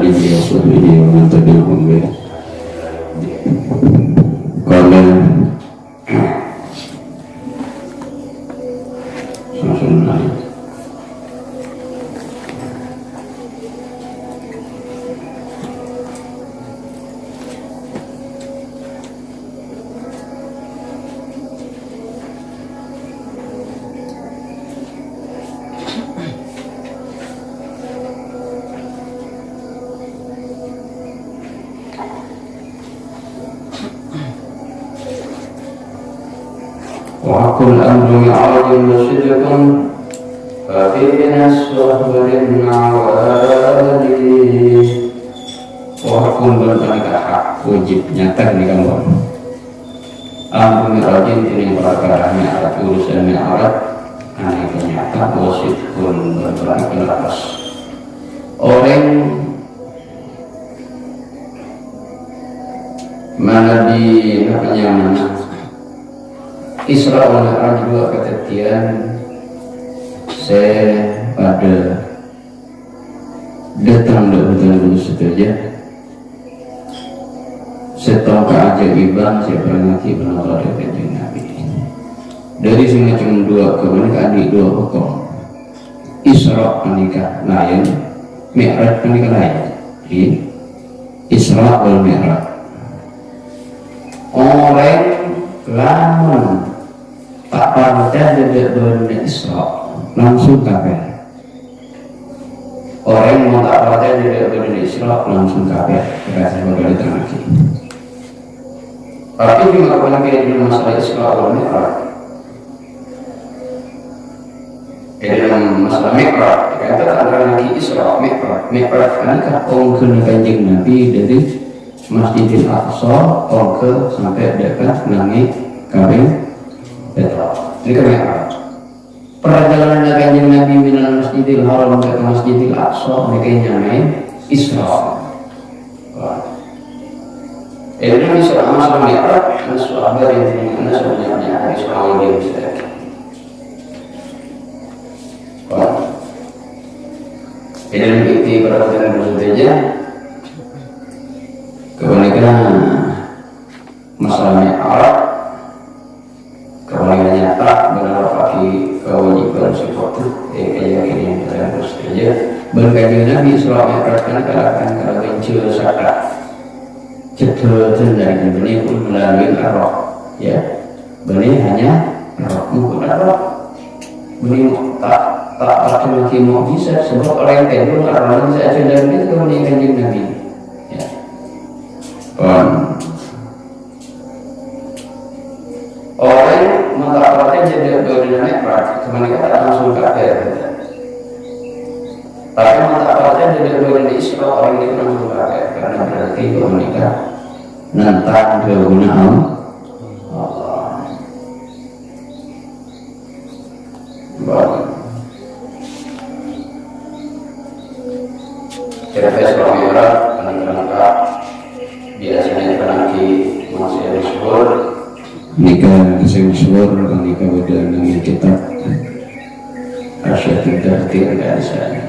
آله وصحبه ومن تبعهم قال وحق الأمر معراج وصدق ففينا الصحبة العوالي وحق berbaliklah hak wajib nyata di kamu amru mirajin ini perkara mi'raj urusan mi'raj aneh nyata wasidkun berbaliklah pas orang mana di namanya mana Isra wal Mi'raj juga ketentuan saya pada datang betul-betul saja setong keajaiban siapa nanti menolak kanjeng Nabi dari semacam dua kemudian adik dua hukum Isra menikah lain Mi'raj menikah lain di Isra wal Mi'raj orang lamun tak pada tidak benar Isra langsung kafir. Orang yang tak pada tidak benar Isra langsung kafir. Kita sebagai lagi. Tapi juga pernah kita di masalah Isra atau Mi'raj. Dalam masalah Mi'raj kita antara lagi Isra Mi'raj. Mi'raj kan ongkir kanjeng Nabi dari Masjidil Aqsa ongkir sampai dekat langit Kaabah. Ini kan perjalanan kanjeng Nabi minal Masjidil Haram ke Masjidil Aqsa mereka nyamai Isra. Ini Isra masalah Mi'raj, masalah yang ini sebenarnya Isra yang dia mesti. Ini bukti perhatian bersaja. Kebanyakan masalah Mi'raj kebanyakan nyata benar bagi kewajiban sesuatu kayak ini yang terus saja berkajian Nabi Isra Mi'raj kan kalau mencuri sakrat cedera dari benih pun melalui arwah ya benih hanya arwah mungkin arwah benih tak lagi mau bisa sebab orang yang tidur arwahnya saja dan itu kemudian kanjeng Nabi ya orang mengatakan jadi berdinamik praktik kemudian kita langsung kafir tapi mengatakan jadi berdinamik Isra orang itu langsung kafir karena berarti kemudian nantang kegunaan Allah baik cerita Isra Mi'raj penangkap biasanya penangki masih ada syukur nikah saya syukur nikah pada dengan kitab Asyad Dartir dari sana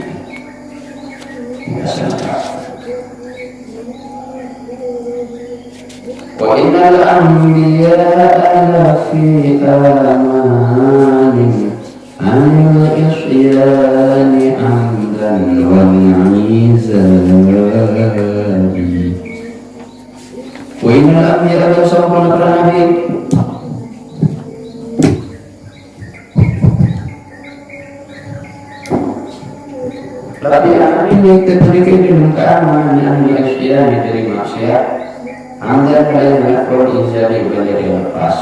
wa innal anbiya'a fi amanin anil isyani amdan wal izari wa innal anbiya'a tasawwurna nabi tapi ini ketika dengan keamanan di Asia dari maksiat anda kalian melakukan izari menjadi lepas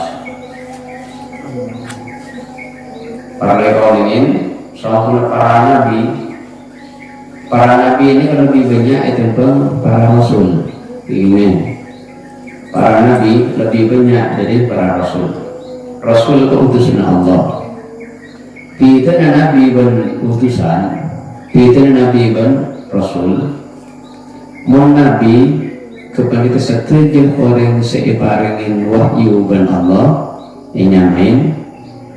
para lekol ini salah para nabi ini lebih banyak itu para rasul ini para nabi lebih banyak dari para rasul keutusan Allah kita nabi berutusan kita Nabi dan Rasul Mun Nabi kepada kesatuan orang seiparingin wahyu dan Allah nyamain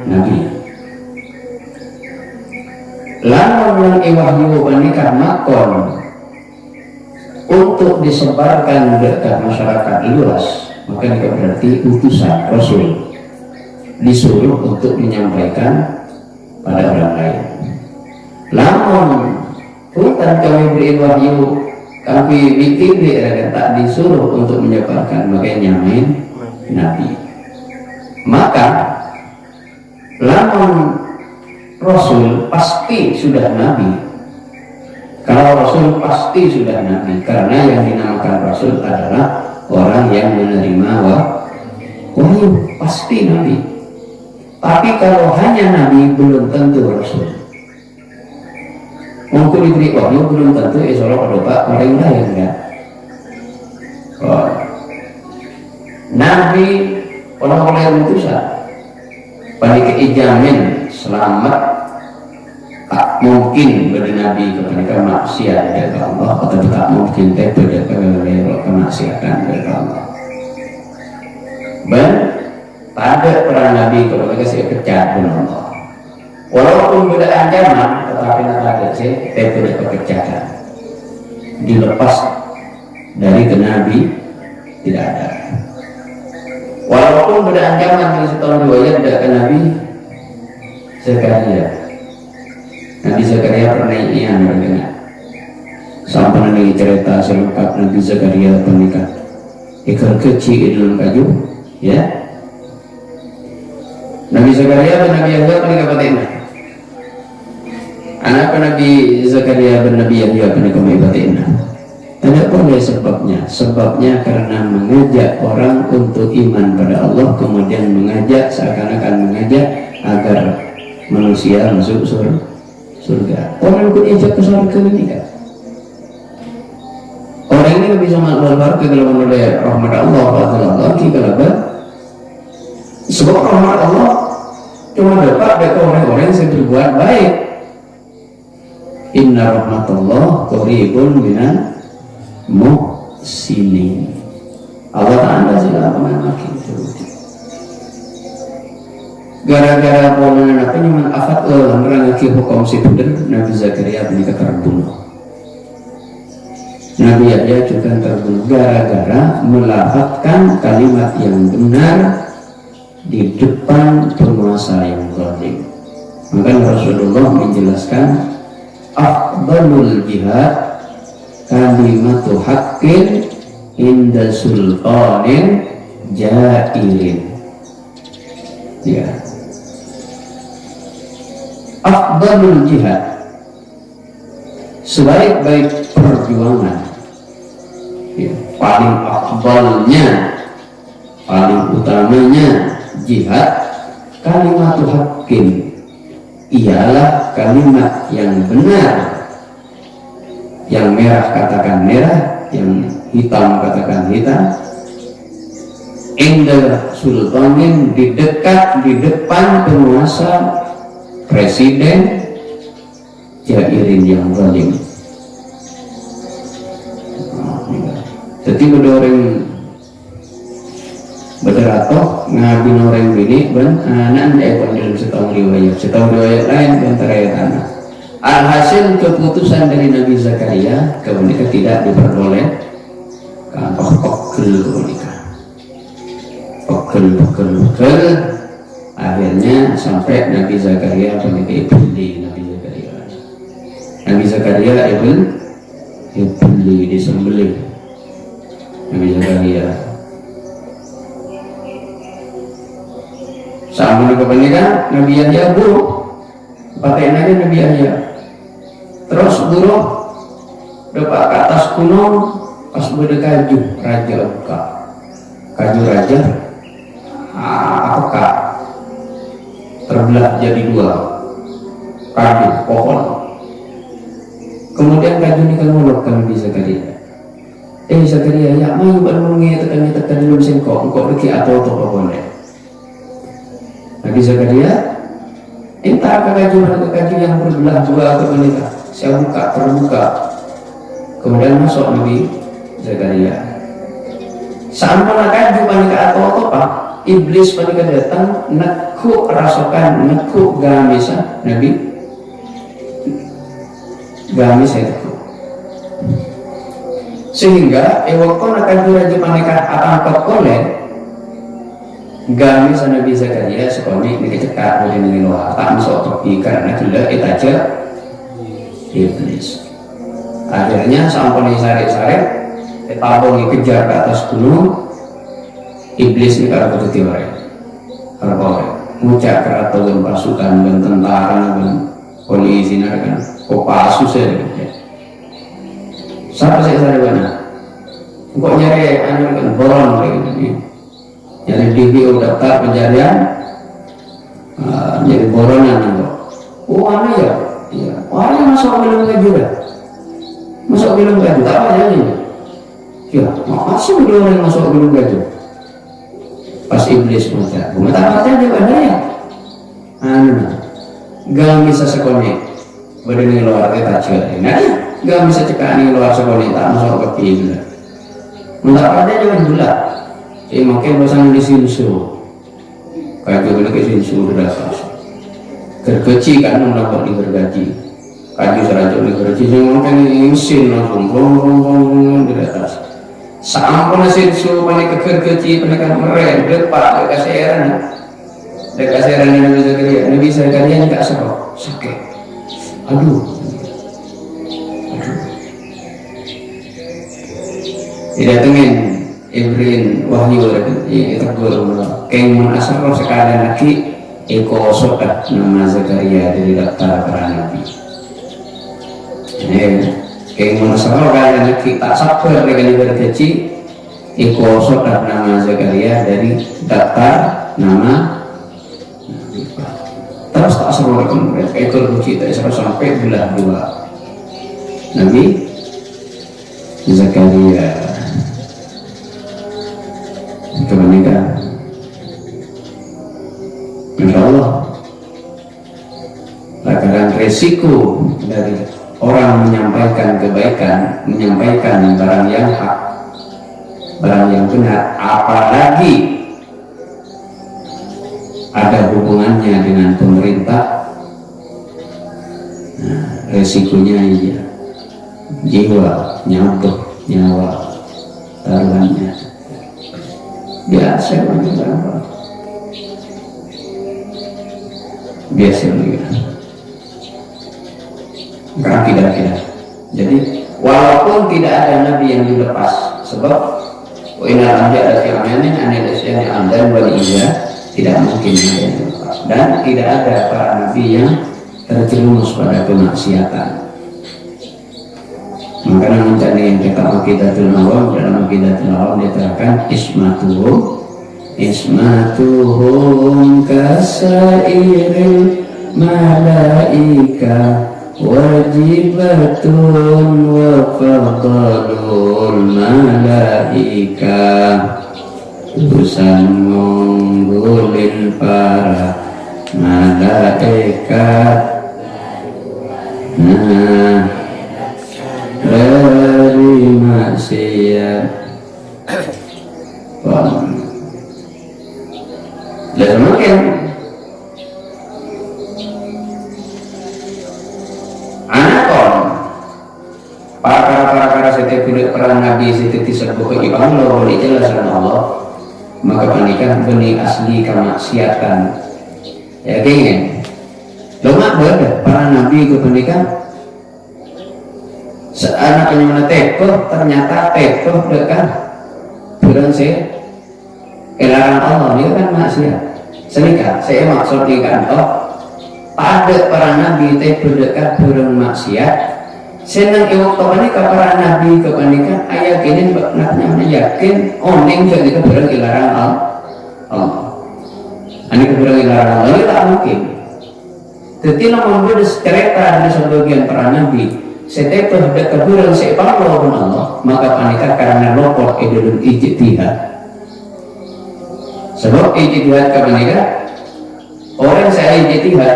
Nabi lalu yang wahyu menikah makon untuk disebarkan ke masyarakat luas, maka itu berarti utusan Rasul disuruh untuk menyampaikan pada orang lain. Namun bukan kami beri wahyu, kami bikin tak disuruh untuk menyebarkan, makanya nyamain Nabi. Maka namun Rasul pasti sudah Nabi. Kalau Rasul pasti sudah Nabi, karena yang dinamakan Rasul adalah orang yang menerima wahyu, pasti Nabi. Tapi kalau hanya Nabi belum tentu Rasul. Mungkin diberi wahyu belum tentu Isra pada orang lain kan. Oh. Nabi orang utusan pada keijamin selamat. Tak mungkin bagi Nabi kepada maksiat dari Allah, atau tak mungkin kepada kemaksiatan dari Allah. Dan pada perang Nabi kalau mereka saya pecat dengan Allah. Walaupun beda ancaman, tetapi ada sih kepada kepecatan. Dilepas dari ke Nabi tidak ada. Walaupun beda ancaman yang setahun dua ayat tidak ke Nabi Zakaria. Nabi Zakaria pernah ian mendengar sampai nanti cerita selengkap Nabi Zakaria pernikahan ikan kecil di dalam kayu, ya. Nabi Zakaria dan Nabi Yahya menikah batinah. Anak Nabi Zakaria dan Nabi Yahya menikah batinah. Tidak boleh sebabnya. Sebabnya karena mengajak orang untuk iman pada Allah, kemudian mengajak seakan-akan mengajak agar manusia masuk surga. Orang ikut ijab ke surga ini kan. Orang ini bisa masuk surga kalau menolak rahmat Allah, kalau sebab rahmat Allah cuma dapat dari orang-orang yang berbuat baik. Inna rahmatullah qaribun minan muhsinin. Allah Ta'ala sila makin teruti. Gara-gara pola apa nyaman afat merangaki hukum si buder Nabi Zakaria menikah terbunuh. Nabi Yahya juga terbunuh gara-gara melafazkan kalimat yang benar di depan penguasa yang zalim. Maka Rasulullah menjelaskan afdalul jihad kalimatu haqqin inda sultanin jairin. Ya. Afdalul jihad, sebaik-baik perjuangan, ya, paling afdalnya, paling utamanya jihad kalimatu haqqin, ialah kalimat yang benar, yang merah katakan merah, yang hitam katakan hitam, inda sultanin, di depan penguasa, presiden jairin yang zalim. Jadi orang berderato ngabi orang ini ben anak ekor dalam setahun riwayat lain antara tanah. Alhasil keputusan dari Nabi Zakaria kemudian tidak diperboleh pokkel akhirnya sampai Nabi Zakaria menikah ibli Nabi Zakaria ibli disembelih Nabi Zakaria sama dengan pernikahan Nabi Yahya buruk pakai aja Nabi Yahya terus buruk dapat ke atas gunung pas berdekaju raja buka kaju raja apakah terbelah jadi dua kayu pohon. Kemudian kayu ini kalau melakukan Nabi Zakaria Zakaria ya mau tekan dulu sengkok engkau pergi atau boleh. Nabi Zakaria entah kayu yang berbelah dua atau menikah saya terbuka kemudian masuk Nabi Zakaria sampai kayu panika atau apa iblis panika datang nekuk rasakan nekuk gamisa Nabi gamis itu sehingga waktu akan diraja maneka akan kolek gami sana bisa kerja sekolah ini cekak boleh mengelola tak masuk topi karena gila itu aja iblis. Akhirnya sampai sare-sare tabung kejar ke atas gunung, iblis ini kalau betul tiwari ngucap keratuan pasukan dan tentara dan polisi kan kopasu saya siapa saya sare mana kok nyari anu kan boron kayak gini nyari video daftar pencarian jadi boronan itu aneh ya iya aneh masuk film kayak juga masuk film kayak juga apa aja ini ya masih ada orang yang masuk film kayak gitu pas iblis mata dia ada ya gak bisa sekolah berdiri luar kita cek gak bisa cekak ini luar sekolah tak masuk ke film mata dia juga makanya pasangan di sinsu kayak gitu lagi sinsu berasal kerkeci kan mendapat di gergaji kaji serajuk di gergaji yang mungkin mesin langsung blong di atas sampai sinsu panik kerkeci panik meren depan dekat seran yang bisa kerja nabi saya kalian tak sakit aduh tidak tengin Ibrahim wahyu itu guru keng asal sekalian lagi eko sokat nama Zakaria dari daftar para nabi keng asal sekalian lagi tak sabar dengan berkeci eko sokat nama Zakaria dari daftar nama terus tak seru mereka itu bercita sampai belah dua Nabi Zakaria kemenikah Insya Allah kadang resiko dari orang menyampaikan kebaikan menyampaikan barang yang hak barang yang benar apalagi ada hubungannya dengan pemerintah resikonya iya jiwa nyawa taruhannya biasa tidak jadi walaupun tidak ada nabi yang dilepas sebab inal ada firmanin anil dan waliya tidak mungkin ada yang dilepas dan tidak ada para nabi yang terjerumus pada kemaksiatan. Makanya mencari yang kita Aqidatul Awam dalam Aqidatul Awam diterangkan ismatuhum kasairil malaika wajibatun wa fadalul malaika urusan menggulin para malaikat dari maksiat dan mungkin anakon para setiap perang nabi setiap disebut ke Allah oleh jelasan Allah maka pernikahan benih asli kemaksiatan ya gini lo mak berada para nabi ke pernikahan seanak penyemana tekoh ternyata tekoh dekat bilang saya kelarang Allah dia kan maksiat senikah saya maksud di kantor pada para nabi tekoh dekat bilang maksiat senang waktu menikah para nabi ke pernikahan ayat ini naknya yakin oning jadi kebilang kelarang Allah ini kebilang kelarang Allah ini tak mungkin jadi namun cerita dari sebagian para nabi setiap keburan sepak lawan Allah maka panikah karena lopot dalam ijtihad sebab ijtihad kemenikah orang saya ijtihad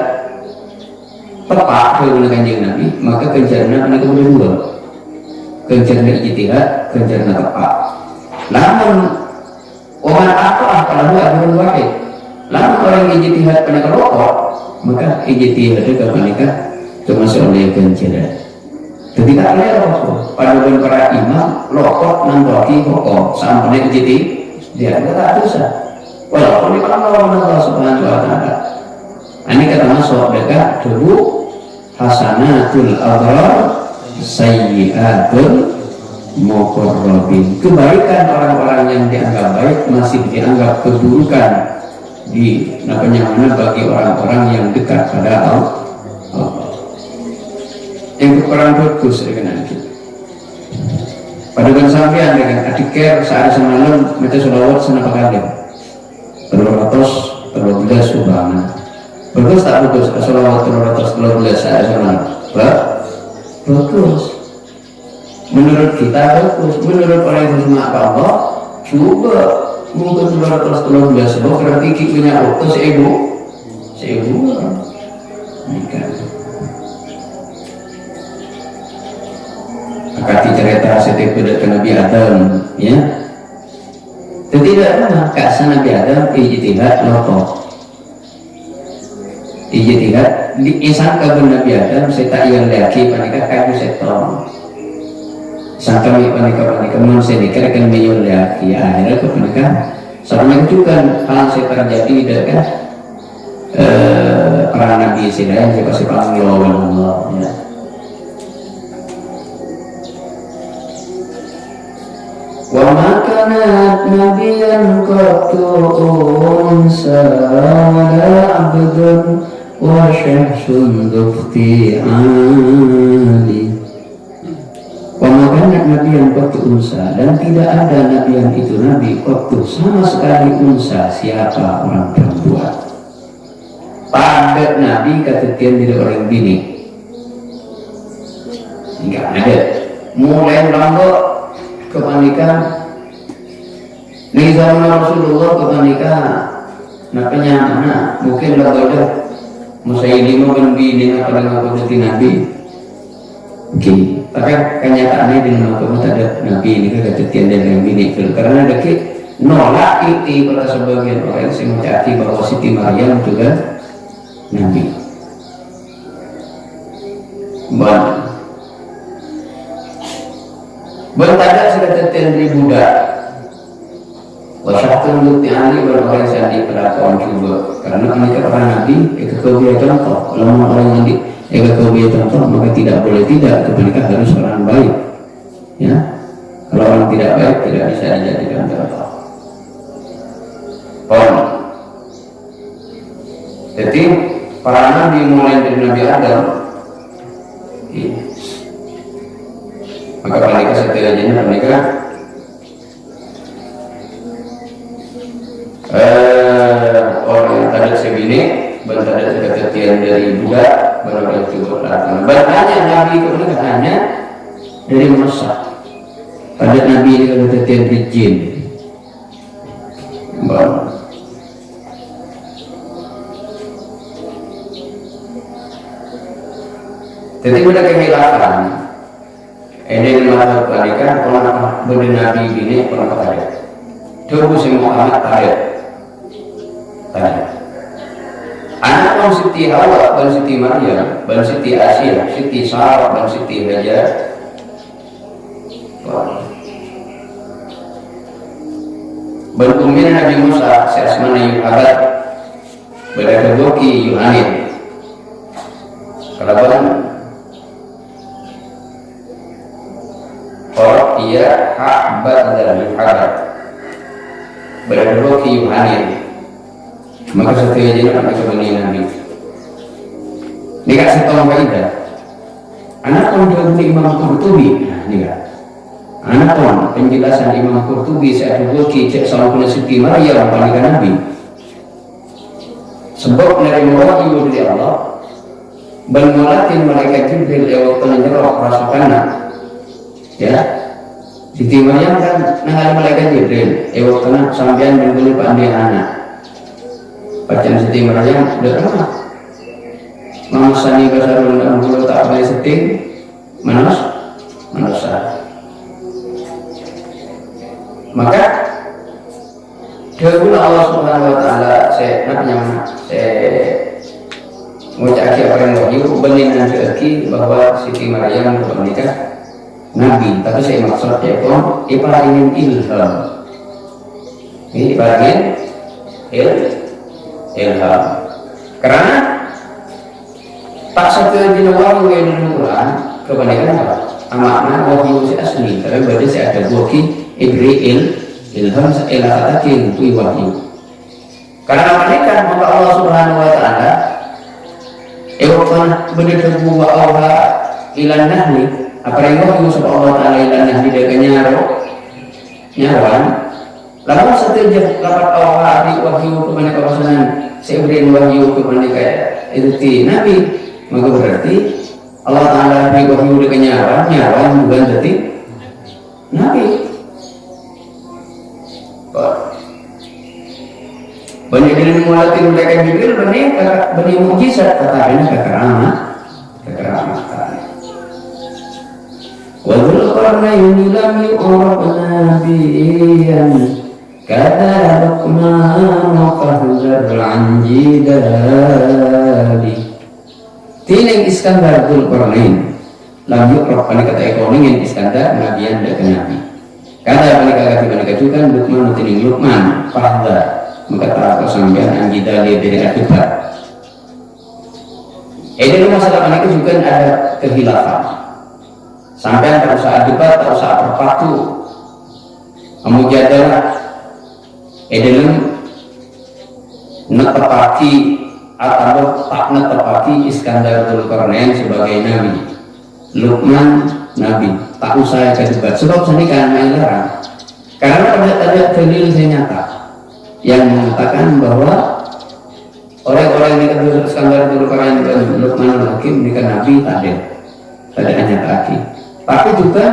tepat dengan kanjeng Nabi maka kejarnya panikah berdua kejarnya ijtihad kejarnya tepat namun orang apa kalau ada wahid namun orang ijtihad panikah lopot maka ijtihad itu panikah termasuk oleh kejarnya ketika lewat pada para imam lokot nang bagi pokok sampai jadi dia nggak bisa walaupun itu Allah Subhanahu wa Ta'ala. Ini kata masuk dekat tubuh hasanatul abrar sayyiatul muqarrabin. Kebaikan orang-orang yang dianggap baik masih dianggap keburukan di namanya bagi orang-orang yang dekat pada Allah. Yang kurang bagus dengan kita. Pada kan sampean dengan adiker saat semalam macam selawat senapa kali. 313 umpama. Bagus tak bagus selawat 313 saat semalam. Bagus. Menurut kita bagus. Menurut orang yang sama Allah coba mungkin 313 berarti kita punya waktu seibu. Nikah. Kati cerita setiap ke Nabi Adam, ya. Tidak pernah kasih Nabi Adam ijtihad loto. Ijtihad di isan kabun Nabi Adam seta yang laki panika kayu seton. Sangka panika manusia dikira kan meyon laki akhirnya ke panika. Sama juga hal yang terjadi dengan para Nabi Israel yang pasti panggil Allah, ya. Wa ma kanat nabiyyan qattu unsa wala abdun wa syamsun dufti ali. Wa ma kanat nabiyyan qattu unsa, dan tidak ada nabi yang itu nabi qattu sama sekali unsa siapa orang perempuan. Pada nabi ketekian tidak orang bini. Enggak ada. Mulai rambut kepanikan di zaman Rasulullah kepanikan napanya mana mungkin lah ada Musailima bin bini apa dengan kondisi Nabi mungkin tapi kenyataannya dengan apa tak ada Nabi ini kan kejadian dari yang bini karena ada nolak itu pada sebagian orang yang mencari bahwa Siti Maryam juga Nabi bertanda sudah tertentu budak. Wasatun bukti ahli berorang sandi perlakuan juga. Karena mereka para nabi itu kebiasaan contoh. Kalau orang yang itu kebiasaan contoh maka tidak boleh tidak. Mereka harus orang baik. Ya. Kalau orang tidak baik tidak bisa dijadikan contoh. Jadi para nabi mulai dari Nabi Adam. Maka mereka setidaknya mereka orang yang tadi sebini berada di ketian dari budak berada juga datang. Bertanya Nabi kemudian katanya dari Musa. Pada Nabi ini ketian dari jin. Jadi mereka kehilangan. Ini adalah pernikahan orang bernama Nabi ini orang kaya. Coba si Muhammad kaya. Anak orang Siti Hawa, dan Siti Maryam, dan Siti Asia, Siti Sarah, dan Siti Hajar. Berkumpul Nabi Musa, Seasmana Yuhabat, berkedoki Yuhanin. Kalaban orang ia hak badal Yuhabat, berkedoki Yuhanin. Maka setiap jenis anak sebenarnya Nabi dikasih tahu faedah. Anak orang Imam Qurtubi, anak orang penjelasan Imam Qurtubi saat berbuki cek sama punya Siti Maryam pernikahan Nabi. Sebab dari wahyu dari Allah, bermulatin malaikat Jibril lewat penjara rasukannya. Ya, Siti Maryam kan nahal malaikat Jibril lewat kena sampean mengguli pandai anak. Bacaan Siti Maryam sudah lama. Mamasani basarun dan bulu tak boleh seting manusia. Maka dahulu Allah Subhanahu Wa Taala saya mengucap aki apa yang wahyu benih nanti aki bahwa Siti Maryam untuk menikah Nabi, tapi saya maksud ya kon iparangin ilham. Ini iparangin ilham. Karena tak satu jinawang yang dalam Quran kebanyakan apa? Amakna wahyu si asli, tapi berarti saya ada buki ibri ilham seelah kata kiri wahyu. Karena mereka maka Allah Subhanahu Wa Taala Ewakan benar buwa Allah ilan nahli apa yang wahyu sebab Allah Taala ilan nahli dengan nyawan lalu setiap dapat Allah di wahyu kepada kawasan sebrin wahyu kepada itu Nabi maka berarti Allah Taala di wahyu dengan nyawan bukan berarti Nabi. Banyak dari melatih mereka Jibril banyak mukjizat tetapi kekeramatan. Wa dzul qarnaini lam yu'raf nabiyyan kadzalika ma qadar an jidali. Tineng Iskandar dzul qarnain lam yu'raf kana kata ekoning Iskandar nabiyan dan nabi. Kata panika juga Luqman tineng Luqman fahda maka tak sampean anjidali dari akibat. Ini masalah panik juga ada kehilafan. Sampean tak usah debat, tak usah berpatu. Mujadalah. Dalam netepaki atau tak netepaki Iskandar Dzulkarnain sebagai nabi. Luqman nabi. Tak usah debat. Sebab sini kan main larang. Karena ada dalil yang nyata yang mengatakan bahwa orang-orang yang nikah Iskandar Dzulkarnain dan Luqman al-Hakim nikah Nabi tak ada hanya taki. Tapi juga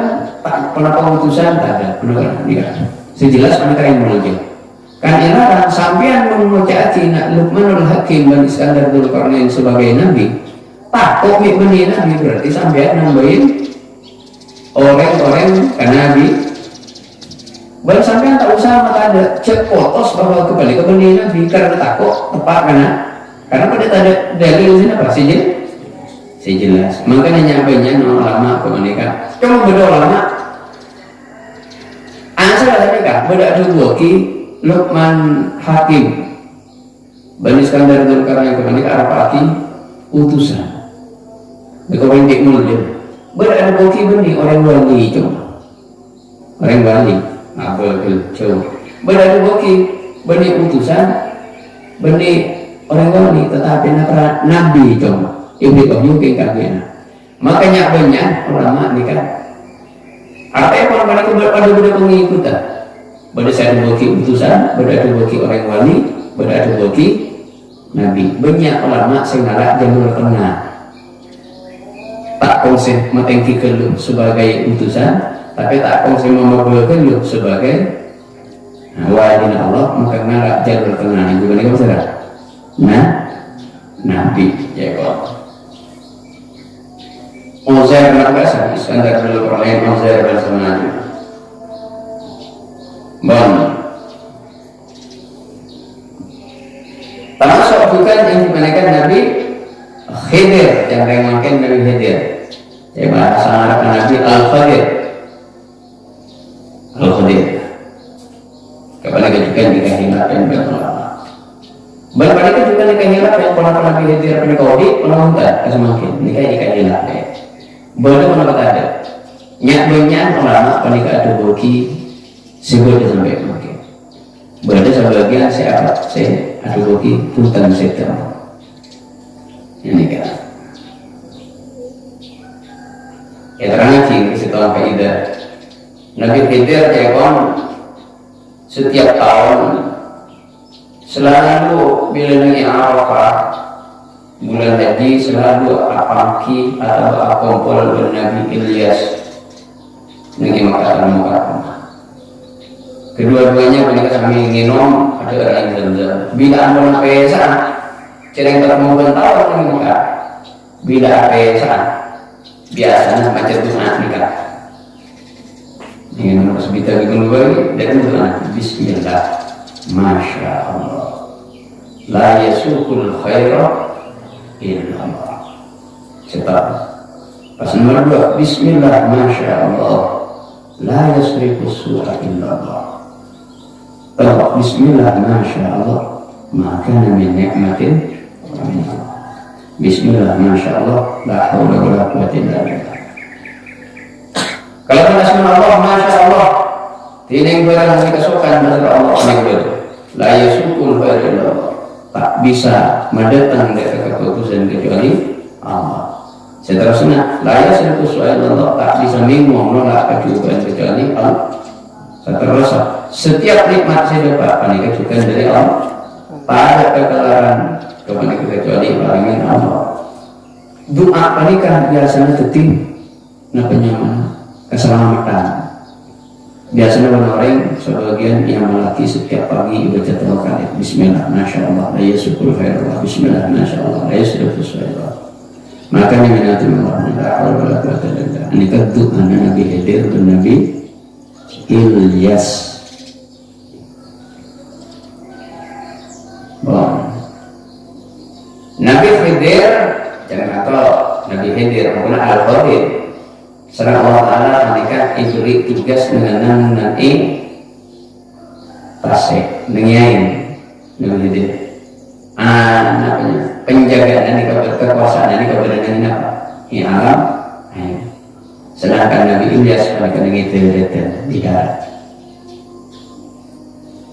tak pernah pengutusan tak ada pernah nikah. Sejelas mereka yang mengajar. Kan ilaran sampean mengucapkan nak Luqman al-Hakim dan Iskandar Dzulkarnain sebagai Nabi. Tak kok benih Nabi berarti sampean nambahin orang-orang kan Nabi. Baru sampai tak usah maka ada cek potos bahwa kembali ke benih Nabi karena takut tepat karena pada ada dalil sini apa sih jelas makanya nyampainya ulama kemerdekaan cuma beda ulama asal ada kan beda ada buki Luqman Hakim Bani Iskandar Dzulkarnain kemerdekaan rapati utusan mereka wendik mulia beda ada buki benih orang wali cuma orang wali abel jauh berada boki benih utusan benih orang wali tetapi nabi cuma ibu wahyu kengkagena makanya banyak ulama nikah apa yang orang pada pengikutan berada boki utusan berada boki orang wali berada boki nabi banyak ulama sengaja jalur tengah tak konsep matengki kelu sebagai utusan tapi tak kongsi memperbolehkan lu sebagai wali Allah maka ngarak jalur tengah itu kan itu saudara. Nah, Nabi ya kok. Uzair berkata Iskandar Dzulkarnain Uzair bersemangat. Bang. Termasuk bukan yang dimanakan Nabi Khidir yang makan Nabi Khidir. Ya bahasa Arab Nabi Al-Khadir. Al-Khadir kepada kejukan nikah hilaf dan berlama berbalik kejukan nikah hilaf yang pernah dihadir pada kodi pernah muntah semakin nikah hilaf boleh pernah ada banyak ulama penikah ada boki sebelum sampai makin berada sebagian saya ada boki punten setel ini kan ya terangin setelah kaidah Nabi Khidir Ekon setiap tahun selalu bila lagi Arafah bulan haji selalu apaki atau akumpul dengan Nabi Ilyas dengan makanan kedua-duanya mereka kami minum ada orang yang bila amal pesa cereng ketemu bentau dengan muka bila pesa biasanya macam itu nikah dengan hospital kedua dan doa bismillah masya Allah la yasukul khaira illallah. Cepat. Pas nomor 2, bismillah masya Allah, la yasrifu su'a illallah. Bismillah masya Allah, maka min ni'matin. Bismillah masya Allah, la haula wala quwwata illa billah. Kalau bismillah Allah masya Allah, tining barang kesukaan dari Allah Akbar. La yasukul illallah. Tak bisa mendatang dari keputusan kecuali Allah. Seterusnya, la yasrifu su'a illallah, tak bisa menolak kecuali Allah. Seterusnya, setiap nikmat saya dapat kecuali dari Allah. Tak ada kekalaran kecuali paling Allah. Doa pernikahan biasanya teting, nah penyamanan, keselamatan. Biasanya orang sebagian yang melaki setiap pagi baca 3 kali bismillah masya Allah, la yasukul khairullah, bismillah masya Allah, la yasrifu su'a illallah. Maka ini minati Allah, la haula wala quwwata illa billah. Ini kedua Nabi Khidir dan Nabi Ilyas. Nabi Khidir jangan kata Nabi Khidir bukan Al-Khadir. Serang Allah Ta'ala ketika diberi tugas mengenang nanti tasik nengiain Nabi Khidir. Penjagaan ini kekuasaan ini keberadaan apa? Ini alam. Sedangkan Nabi Ilyas mereka itu di darat.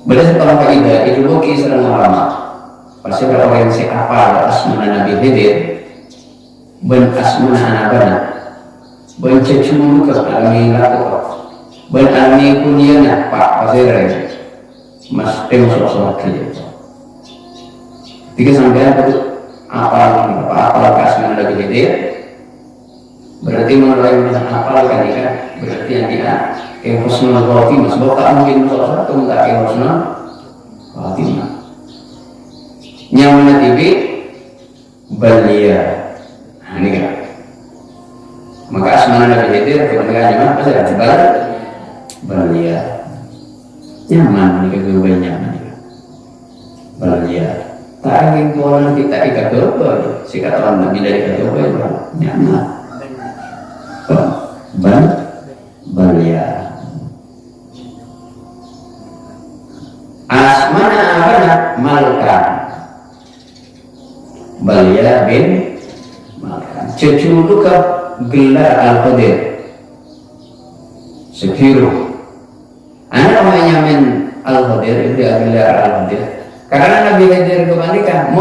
Berdasarkan kaidah itu bukti serang ulama. Pasti orang yang siapa asmana Nabi Khidir, ben asmana anabana, ben ceculu ke alami lakukan, ben alami kunyana Pak Pasir, Mas sosok kerja. Tiga sampai apa asmana Nabi Khidir. Berarti menurut yang hafal kan berarti yang dia yang husnul khotimah, sebab tak mungkin sesuatu tak yang husnul khotimah. Nyaman TV belia, ini kan. Maka asmana Nabi Khidir kemudian nyaman pasti ada belia. Nyaman ini keguguran nyaman belia. Tak ingin tuan kita ikat doa, si kata orang Nabi dari kata doa nyaman. Belia. Asmana abana Malkan. Belia bin Malkan. Ceculuka gelar Al-Qadir. Sekiru. Anak namanya men Al-Qadir itu gelar Al-Qadir. Karena Nabi Khidir kebalikan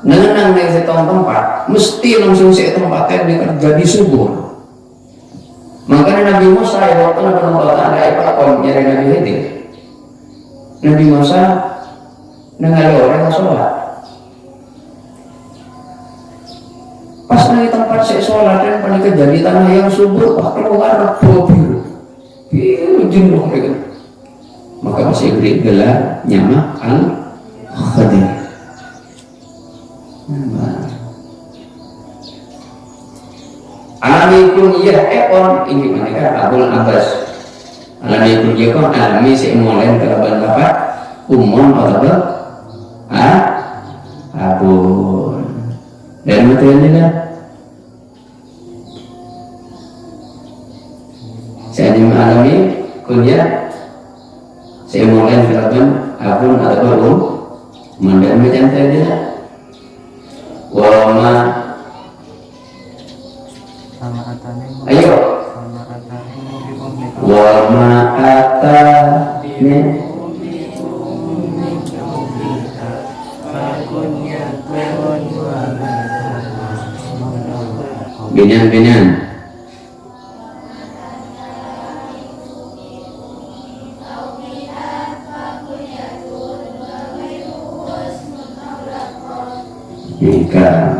nengenang dari satu tempat mesti langsung satu tempatnya dengan jadi subur. Makanya Nabi Musa ya waktu ada ipakon nyari Nabi Khidir. Nabi Musa nengali orang yang sholat. Pas di tempat saya sholat dan panik jadi tanah yang subur, wah keluar biru jenuh mereka. Maka masih beri gelar nyama Al-Khadir. Alami kunyah ekor ini mereka Abul Abbas. Alami kunyah kok alami semuanya kerabat bapak umum atau abun. Dan betul juga. Saya alami kunyah semuanya kerabat abun atau mandan macam tadi. Wama ayo wama ata binyan jika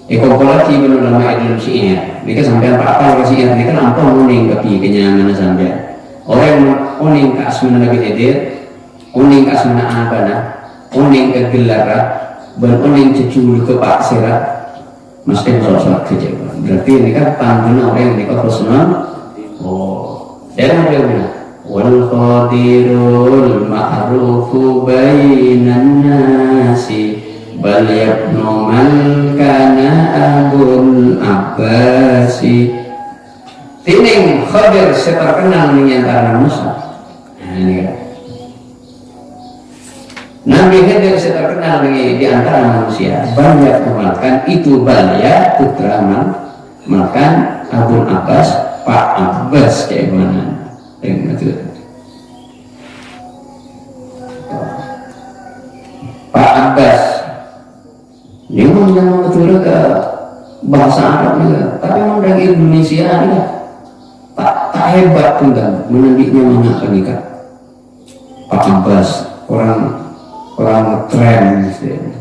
ekologis belum lama Indonesia ini, mereka sampai apa sih ya? Mereka nampak uning tapi kenyamanan sampai orang uning ke asmana Nabi Khidir, uning ke asmana Abana, uning ke Gelarat, dan uning cucu ke Pak Sirat, mesti sosok kerja. Berarti ini kan panggilnya orang yang mereka personal. Oh, dan ada mana? Wal qadirul ma'rufu bainan nasi bal yabnu man kana abul abbasi tining Khadir terkenal menyantara Musa. Nah, ini kan Nabi Khidir terkenal di antara manusia. Banyak memakan itu Balya putra makan Abul Abbas, Pak Abbas kayak mana? Itu Pak Abbas. Dia memang betul ke bahasa Arabnya, tapi memang dari Indonesia ya. Tak hebat pun kan, menandiknya mana nikah. Pak Abbas orang tren istilahnya.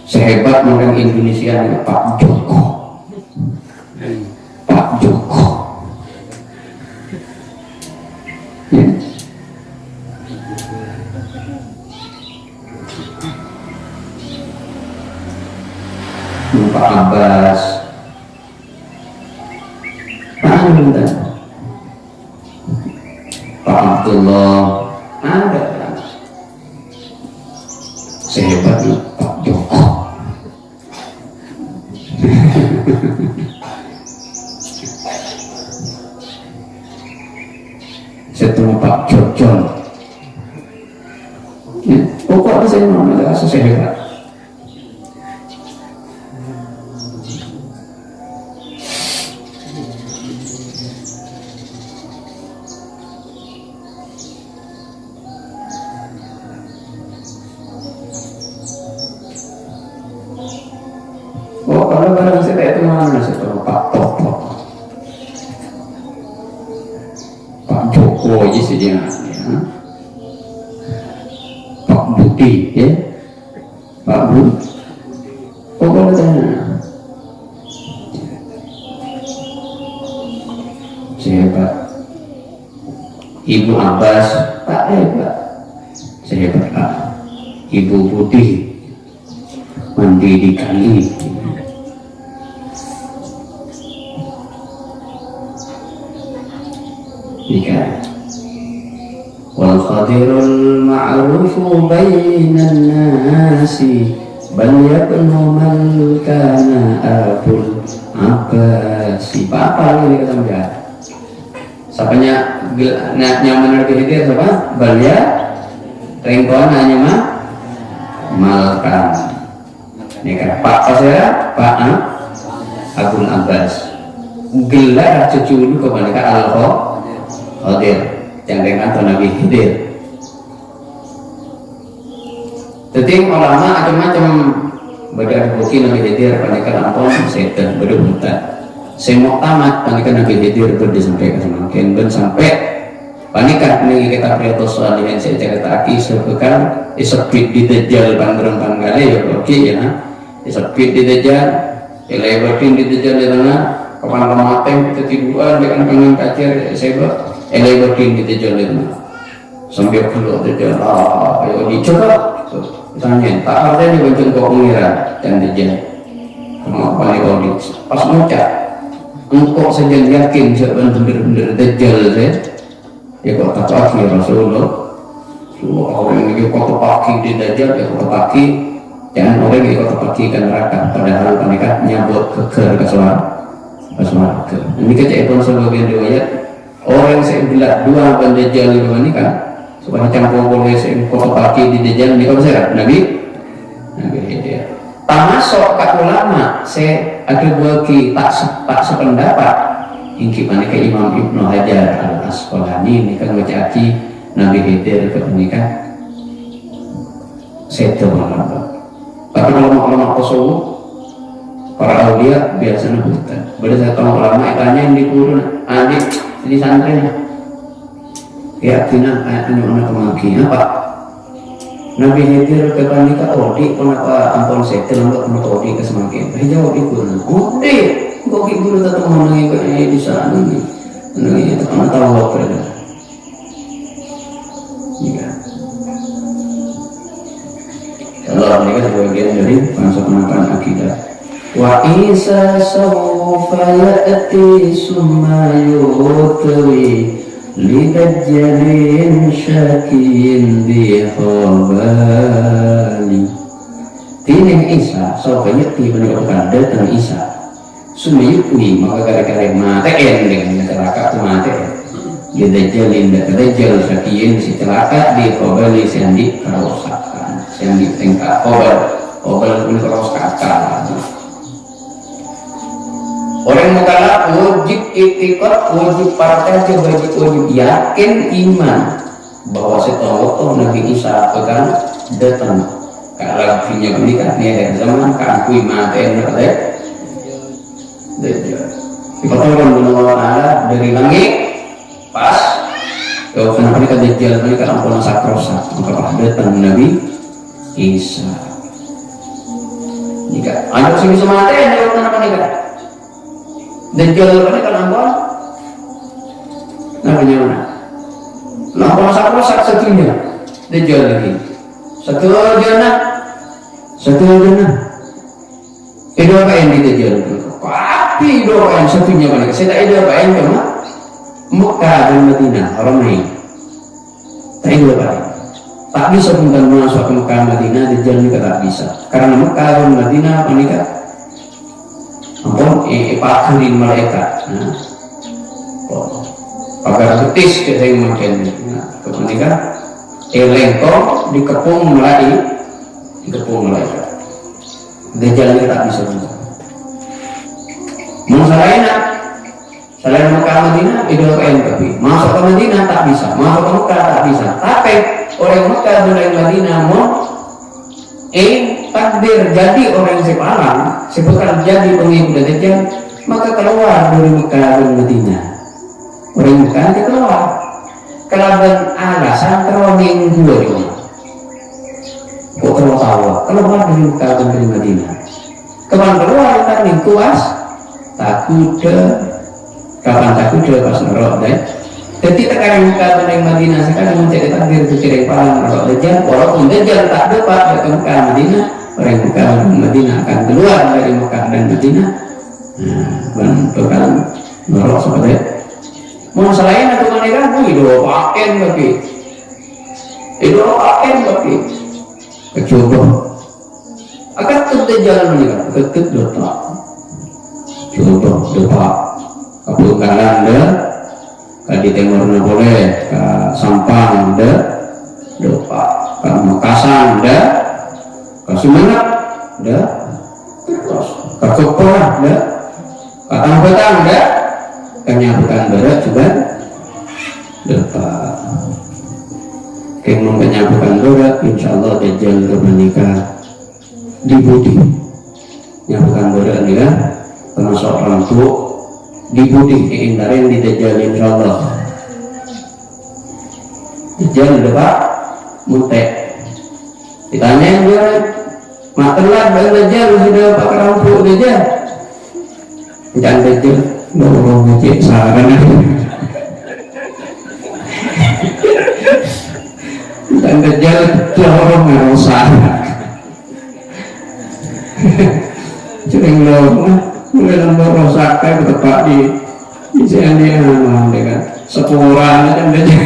Sehebat orang Indonesia ini Pak Joko. Pak Joko. Ya. Pak Abbas. Pak Abdullah ada. Sehebatnya Pak Joko. Setelah Pak Jojon ya, pokoknya saya mau merasa sehebat. Kalau barang saya itu mana setelah Pak Toto, Pak Joko isinya, ya. Pak Budi, ya, Pak Budi, pokoknya sehebat. Ibu Abbas tak hebat, sehebat lah. Ibu Budi mandi di kali. Wal Khadirul ma'rufu bainan nasi bal yakunu man kana abul abbasi. Apa ini kata dia? Sapanya nyaman Nabi Khidir siapa? Balya ringkon hanya malkan. Ini kan Pak Pasera, Pak Abul Abbas. Gelar cucu dulu kepada Al-Khadir yang dengan Nabi Khidir. Jadi ulama macam-macam berdasarkan Nabi Khidir panikan ampun setan berdebutan. Semua tamat panikan Nabi Khidir berdisampaikan semakin dan sampai panikan ini kita priatos soalnya saya cerita aki sebekal isepit di Dajjal Pandrong Panggale ya oke ya. Isepit di Dajjal, elevatin di Dajjal di tengah. Kapan mateng ketiduran dengan pengen kacir sebab elevatin di Dajjal di tengah. Sambil keluar Dajjal, ayo dicoba. Tanya, tak artinya bancun kau mengira dan Dajjal. Kenapa nih kau di pas ngucap, engkau saja yakin sebenarnya benar-benar Dajjal saya. Ya kau tak pasti Rasulullah. Orang yang kau terpaki di Dajjal, ya kau terpaki. Jangan orang yang kau terpaki kan neraka. Padahal mereka nyabut ke suara. Ini kejadian sebagian riwayat orang yang bilang dua Dajjal ini kan supaya campur boleh kau terpaki di Dajjal ini kau saya Nabi Khidir. Termasuk kat ulama saya ada bagi tak sependapat ingki panika Imam Ibnu Hajar Al-Asqalani ini kan mencaci Nabi Khidir kenikah saya terlalu. Tapi ulama tasawuf para aulia biasanya bukan. Berdasarkan ulama tanya yang dikurun adik di santri keyakinan ayatnya mana kemaki apa Nabi Khidir kepanika odi kenapa ampun setel untuk metode kesemakin jawab ikut odi kok ikut tetap mengenai kayak di sana ini mengenai itu karena tahu apa ada ya kalau ini kan bagian dari masuk makan akidah. Wa isa sawfa ya'ti summa yutwi lidajjalin syakin di khabali Tineng Isa soalnya tiba menyebutkan datang Isa sumayukni maka gara-gara mati dengan celaka tu mati dia dajalin dajal sakiin si celaka di kobali sendi kerosakan sendi tingkat kobal pun kerosakan. Orang mukallaf wajib iktikad, wajib partai, wajib yakin iman bahwa setelah Nabi Isa akan datang. Kalau punya menikah ni ada zaman kan kui mati ada Dajjal. Dikatakan oleh Allah Taala dari langit pas. Kalau kenapa mereka Dajjal mereka ampun sakrosa maka datang Nabi Isa. Jika anak sini semata yang kenapa mereka Dajjal mereka ampun namanya mana? Ampun sakrosa satunya Dajjal lagi. Satu jannah itu apa yang Dajjal tapi doa yang satunya mana saya tak ada apa yang cuma Mekah dan Madinah orang lain tak ada apa tak bisa pun masuk ke Mekah Madinah Dajjal juga tak bisa karena Mekah dan Madinah apa nih kak ampun pakurin malaikat agar betis kita yang makin kemudian lengkong dikepung malaikat Dajjal tak bisa juga mau selain Mekah Madinah itu apa tapi masuk ke Madinah tak bisa masuk ke Mekah tak bisa tapi orang Mekah dan orang Madinah mau takdir jadi orang sepalang sebukan jadi pengikut Dajjal maka keluar dari Mekah dan Madinah orang Mekah dia keluar kelaban alasan keluar minggu dua kok keluar dari Mekah dan dari Madinah keluar kan kuas takut kapan takut pas nerok deh jadi sekarang Mekah dan Madinah sekarang mencari takdir kecil paling nerok Dajjal walaupun Dajjal tak dapat ke Mekah Madinah orang Mekah dan Madinah akan keluar dari Mekah dan Madinah bentukan nerok seperti mau selain atau mereka itu pakai tapi kecoba akan tetap jalan menikah tetap doa contoh doa kapulkalan ke di timur boleh ke Sampang doa ke Makassar ke Sumenep terus ke Kepora ke Tangerang ke Nyabutan Barat juga doa kemung ke Nyabutan Barat insyaallah Dajjal menikah di Budi Nyabutan Barat ni kan termasuk orang tua di Budi diindarin di Dajjal insyaallah Dajjal depan mutek ditanya dia matelat bang Dajjal sudah pakai rampuk Dajjal jangan Dajjal dorong ngecek saran dan Dajjal dorong ngerusak sering dorong mulai lembur rosak kayak bertepak di sini dia dengan sepuran kan Dajjal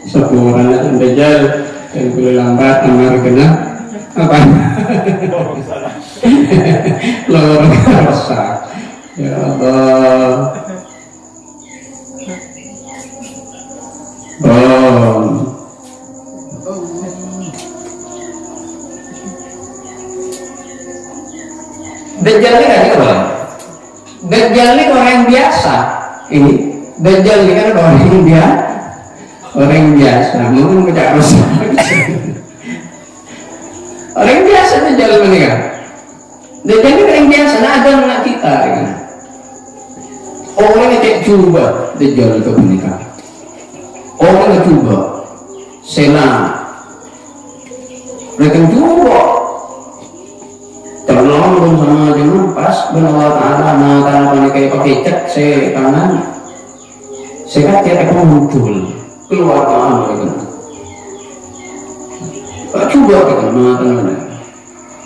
sepuran itu Dajjal dan boleh lambat amar kena apa lorong rosak ya Allah Dajjal ini kan orang Dajjal ini orang biasa ini Dajjal ini kan orang biasa mungkin tidak rusak orang biasa Dajjal ini kan Dajjal ini orang biasa nah ada anak kita kan orang yang cek coba Dajjal itu menikah orang yang coba senang mereka coba terlalu belum sama dengan pas benar Taala nah karena kayak pakai cek saya kanan saya tiap muncul keluar kanan itu tak coba kan teman-teman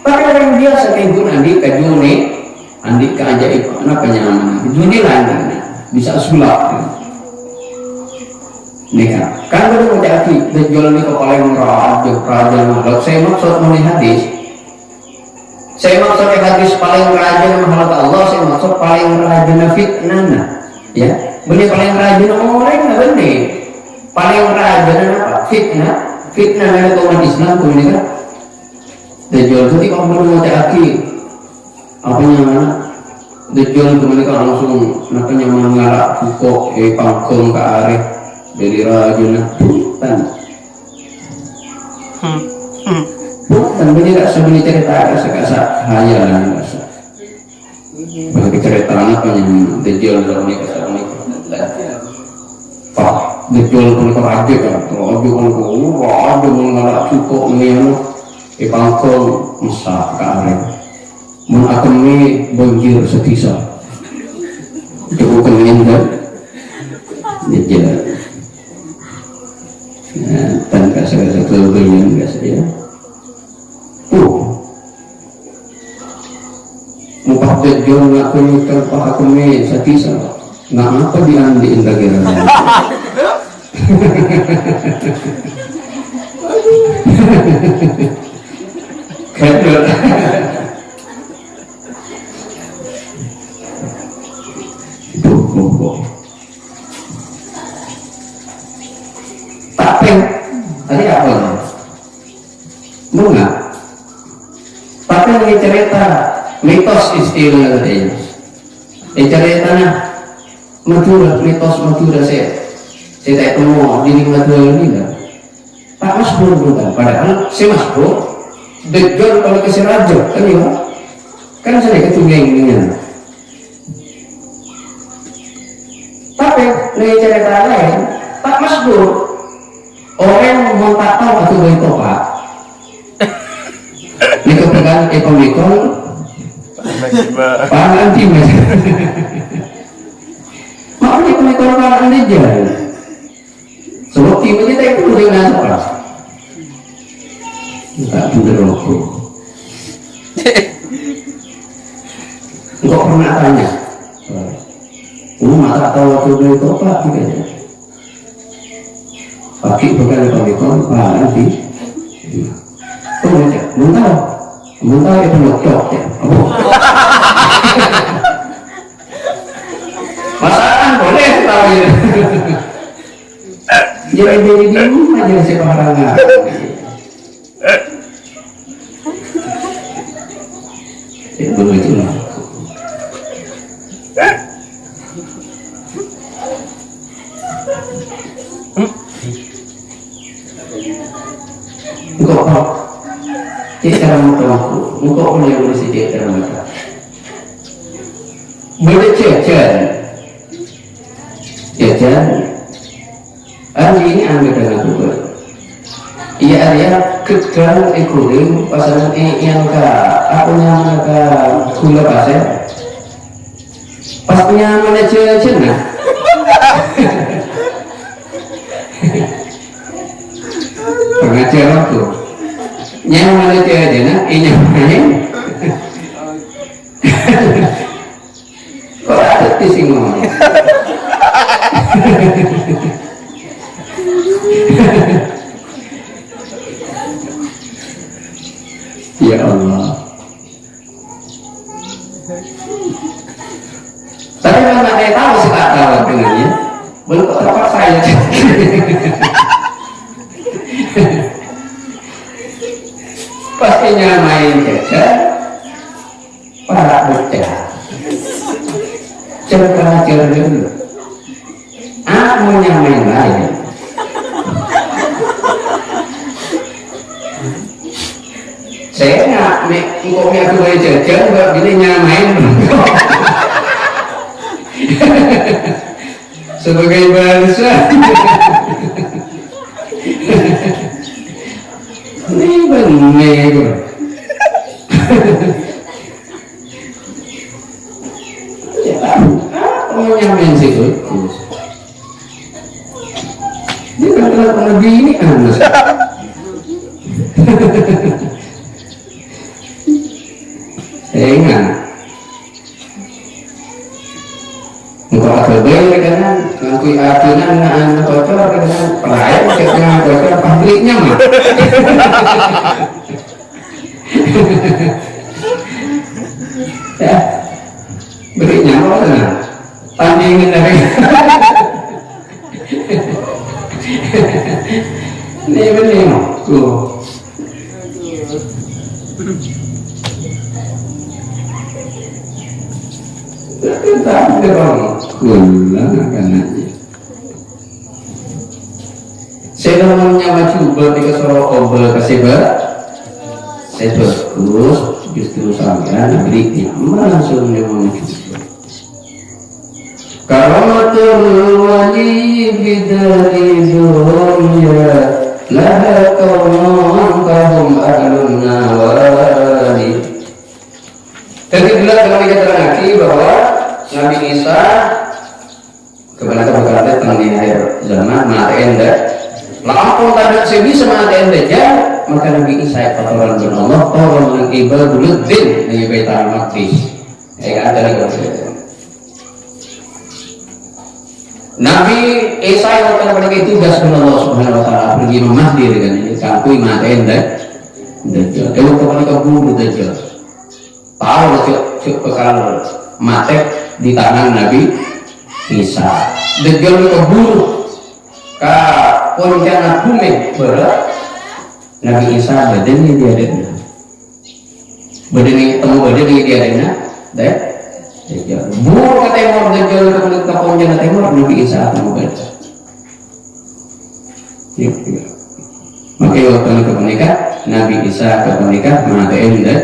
tapi orang biasa kayak gue andi ke ajaib anak penyaman juni lain bisa sulap Nika kan baru menjadi Dajjal ini paling raja makhluk. Saya maksud melihat hadis. Saya maksud hadis paling raja makhluk Allah. Saya maksud paling raja fitnah. Ya, benih paling raja orang benih. Paling raja apa? Fitnah. Fitnah dari umat Islam tuh ini kan. Dajjal jadi kalau baru menjadi apa namanya? Dajjal kemudian langsung nakanya mengalak pukok pangkong ke arah dari raja bukan bukan begini tak sebenarnya cerita kasar hayalan kasar bagi cerita anak yang Dajjal dalam ini kasar ini pak Dajjal pun ke raja kan raja kan raja mengalak pukok ini pangkong masak ke arah mengatemi banjir setisa itu bukan indah Dajjal tanpa segala kelebihan enggak saja. Muka Dajjal ngakuni tanpa hakumi satisa nggak apa diambil lagi lagi. Kedua. Tadi apa? Bunga. Tapi lagi cerita mitos istilah tadi. Ceritanya Madura, mitos Madura saya tak ketemu di Madura ini lah. Pak Masbur bukan, padahal si Masbur Dajjal kalau kasih raja kan ya, kan saya ketunggangnya. Tapi lagi cerita lain, Pak Masbur orang mau tak tahu atau baik Pak. Ini kepegang ekonomikon pangan timas. Mau ekonomikon pangan aja. Sebab timas kita itu dengan apa? Tak bener aku. Enggak pernah tanya. Tak tahu atau baik Pak gitu. Pakai bukan ekonomikon pangan di. Muntah itu nyokok ya. Masakan boleh tahu ya. Jadi di rumah aja si paharangan. Itu begitu lah. Engkau cara mengetahui, engkau punya bersih cara mengetahui. Berjajan, hari ini ambil dengan tugas. Ia ada kegang ikutin pasangan yang aku nyaman ke gula pasir. Pas nyaman aja nah. Pengajar aku. Nyaman aja nah, nyaman. Kok ada tising ya Allah. Tapi kalau nggak tahu sih tak tahu dengannya, belum terpaksa saya. Pastinya main jajan, para bocah, cerita dulu. Aku yang main lain. Saya nggak, engkau aku boleh jajan, nggak gini nyamain. Sebagai bangsa. Ini benar. Mau nyamain situ. Ini kan pernah begini anas. Ingat, engkau ada bayar kan? Ngakui adunan ngan bocor dengan pelayan dengan bocor pabriknya mah. Ya, berinya mana? Tandingin dari. Ini benar, tuh. Kita berang kulang karena saya namanya maju bertiga soro obel kasihbar saya terus justru sampean beri nyaman langsung memang karamatul wali bidari dunya laha kaumun kahum ahlun nawali. Jadi bila kami katakan lagi bahwa Nabi Isa kebenaran berkata tentang di akhir zaman mati enda lampung tak bisa mati enda maka Nabi Isa pertolongan dengan Allah tolong mengibadul din di Baitul Maqdis ada lagi Nabi Isa yang pada itu tugas dengan Allah Subhanahu Wa Taala pergi memahdi dengan ini kangkui mati enda Dajjal kalau kembali ke bumi Dajjal tahu cek perkara mati di tangan Nabi Isa. Dajjal keburu ka poncana bumi berat Nabi Isa badannya dia ada badannya temu badannya dia ada deh Dajjal buru ke timur Dajjal ke poncana timur Nabi Isa temu badan maka waktu ke menikah Nabi Isa ke menikah mati dah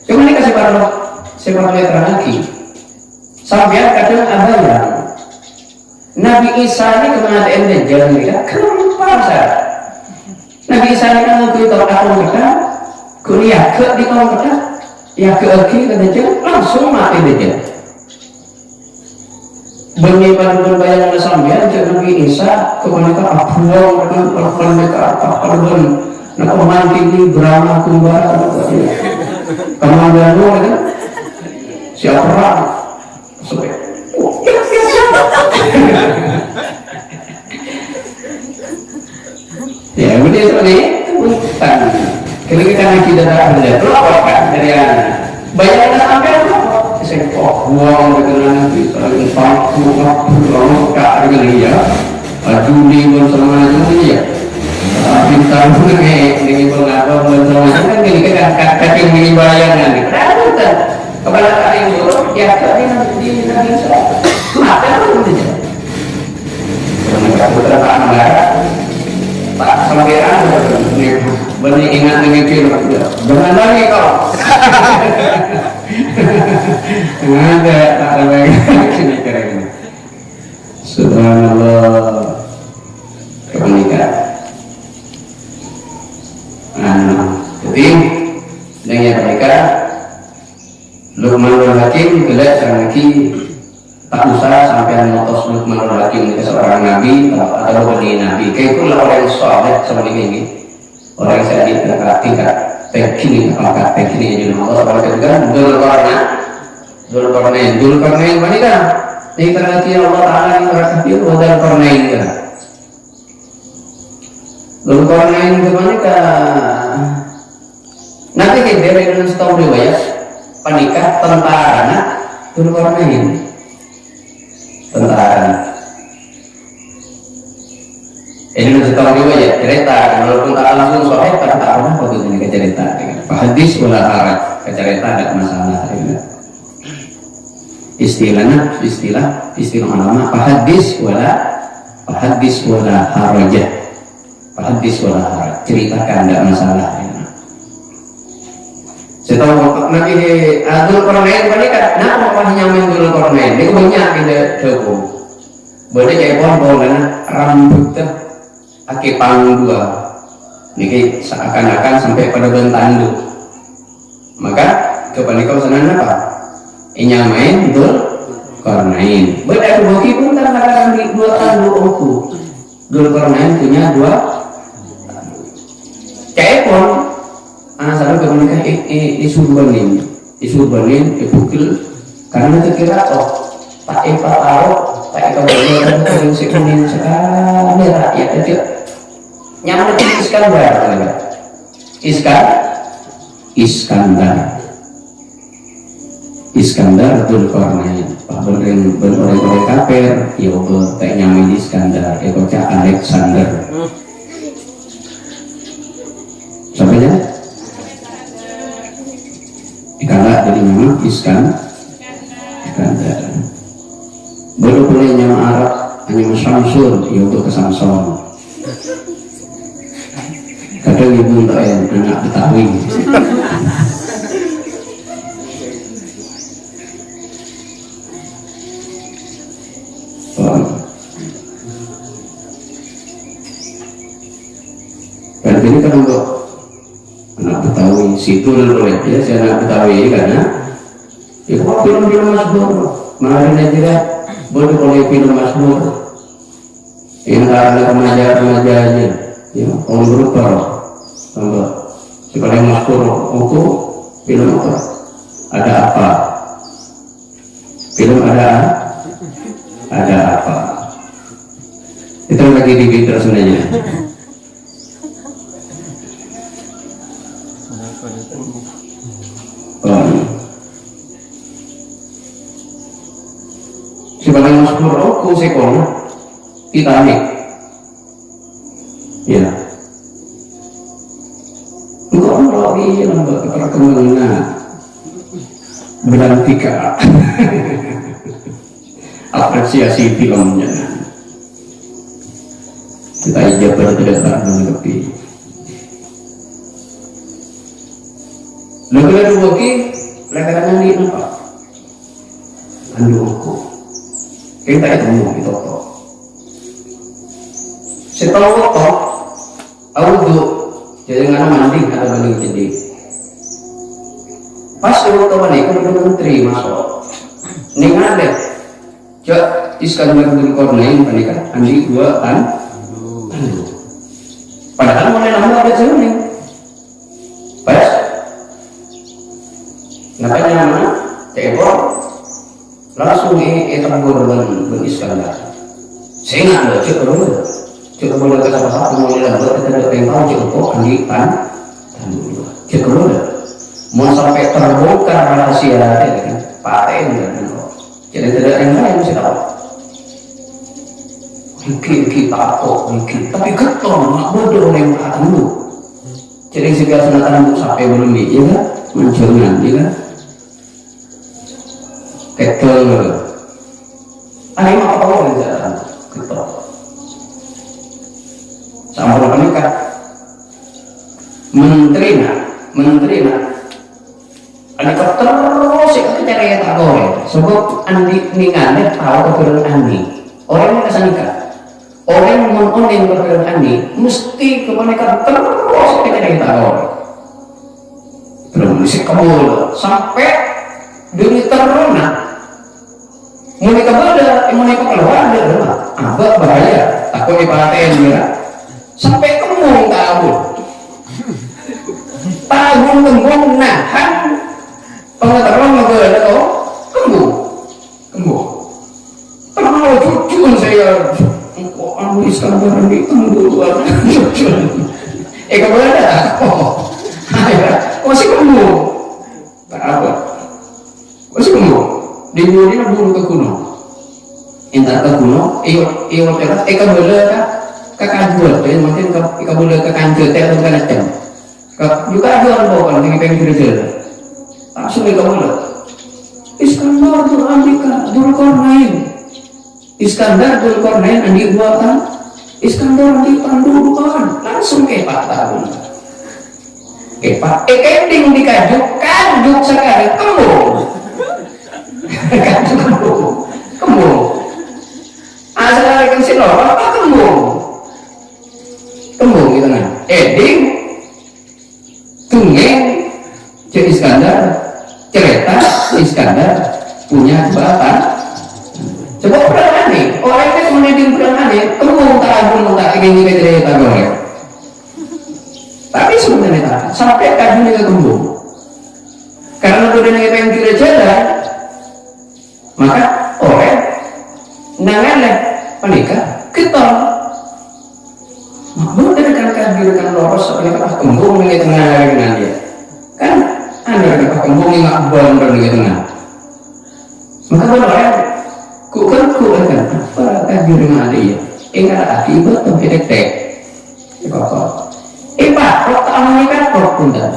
kemudian kasih baru seperti lagi sampai kadang ada yang Nabi Isa ini kematian Dajjal mereka kenapa Nabi Isa ini kan mengikuti tahun mereka kuliah ke di tahun mereka ya ke Dajjal langsung mati Dajjal menyiapkan bayangan sambil Nabi Isa kemudian abuang dengan mereka apa-apa nak manti ini berama kumbara Kamandano kan siapa orang ya begitu nih kebutuhan kalau kita ngaji darah benda apa dari anak bayangan sampai saya buang dengan bisa empat puluh kak dengan dia juli bersama dia bintang pun ini pengapa bersama kan ini kan kacang ini bayangan kan kepala kali dulu ya kali nanti bisa mata pun tidak karena putra tak negara tak sampean benih ingat dengan film jangan lagi kau ada tak ada lagi sini kira-kira subhanallah kemenikah jadi dengan mereka Luqmanul Hakim gelap lagi tak usah sampai mengotos Luqmanul Hakim ke seorang nabi atau bani nabi kayak itulah orang yang soleh seperti ini orang yang saya tingkat teknik angkat teknik jadi Allah seperti itu kan Dzulqarnain mana kan ini terhati Allah Ta'ala yang merasa itu Dzulqarnain kan Dzulqarnain kemana kan nanti kita dengan setahun riwayat panikah tentara Dzulqarnain tentara ini setahun riwayat cerita walaupun tak langsung sahih tak tahu apa itu ini cerita hadis wala haraj cerita ada masalah istilah ulama hadis wala harajah hadis wala haraj ceritakan tidak masalah setahu Nabi Dzulqarnain panikah nak apa nyaman Dzulqarnain itu banyak kita tahu boleh kayak pohon rambut aki panggung dua ini seakan-akan sampai pada bentandu maka kepanikau senang apa nyamain Dzulqarnain beda bagi pun kadang-kadang di dua tandu aku Dzulqarnain punya dua kayak pun anak kemudian isu benin ibukil karena terkira tak tahu tak boleh kan si kuning sekali rakyat itu nyaman itu Iskandar Dzulkarnain berorang kafir ya tak nyaman Iskandar ekoknya Alexander sampai ya dikala dari nama Iskandar baru boleh nama Arab hanya Samsul ya untuk ke Samson kadang ibu tak yang anak Betawi dan ini kan untuk anak Betawi situ dulu ya si anak Betawi karena itu film-film masyhur kemarin aja boleh film masyhur yang karena remaja aja ya orang berubah tambah sebagai masyhur untuk film apa ada apa film ada apa itu lagi di Twitter sebenarnya. Sebagai masyhur aku sekolah Titanic ya enggak lagi lambat perkembangan berantika apresiasi filmnya kita ijabah tidak mengerti lalu kedua lekaran ini apa anduku kita itu ngomong itu setelah waktu awudu jadi ngana mandi atau mandi jadi pas waktu mandi kan menteri masuk ning ada cak Iskandar Dzulkarnain panika andi dua kan padahal mulai lama ada jalan nih pas namanya nama Cebor langsung itu dengan Iskandar saya nggak ada cek boleh kata apa mulai lambat kita ada yang tahu cek kok andi kan cek mau sampai terbongkar rahasia kan paten kan jadi tidak yang lain mesti tahu kita kok tapi keton nggak bodoh yang tak dulu jadi segala senatan sampai belum ya kan mencerman ya kan ketel ada yang apa yang jalan ketel sama menikah menteri ada terus itu cara yang tak boleh sebab andi ningannya tahu kebetulan andi orang yang kesanika orang yang mengonin kebetulan andi mesti kemenikah terus itu cara yang tak boleh belum mesti kabul sampai diri terlunak menikah beda menikah keluar dia abah bahaya takut dipaten ya sampai kemung tahun nahan pengetahuan negara itu kembung terlalu jujur saya kok anu Iskandar ini duluan jujur kemudian masih kembung tak apa masih kembung di bulu ke gunung entar ke gunung iyo peras kemudian ke kanjur dan mungkin kemudian ke kanjur atau ke nasdem juga ada orang bawa kalau tinggi pengen kerja langsung kemudian Iskandar Dzulkarnain andi buatan Iskandar andi pandudukan langsung ke 4 tahun ending dikajuk sekali kembung asal kan sinor apa kembung gitu kan ending tungeng jadi Iskandar cerita Iskandar punya jabatan coba pernah nih orang itu meneding pernah nih kembung tak ingin cerita boleh tapi sebenarnya sampai kajian ke kembung karena udah pengen kira jalan maka orang nangannya menikah kita makmur dengan kan loros menikah kembung di tengah dengan dia kan anda menikah kembung nggak bondor di tengah maka benar ku kan apa kan di rumah dia ingat akibat tuh kita tek apa pak rok amani kan rok punten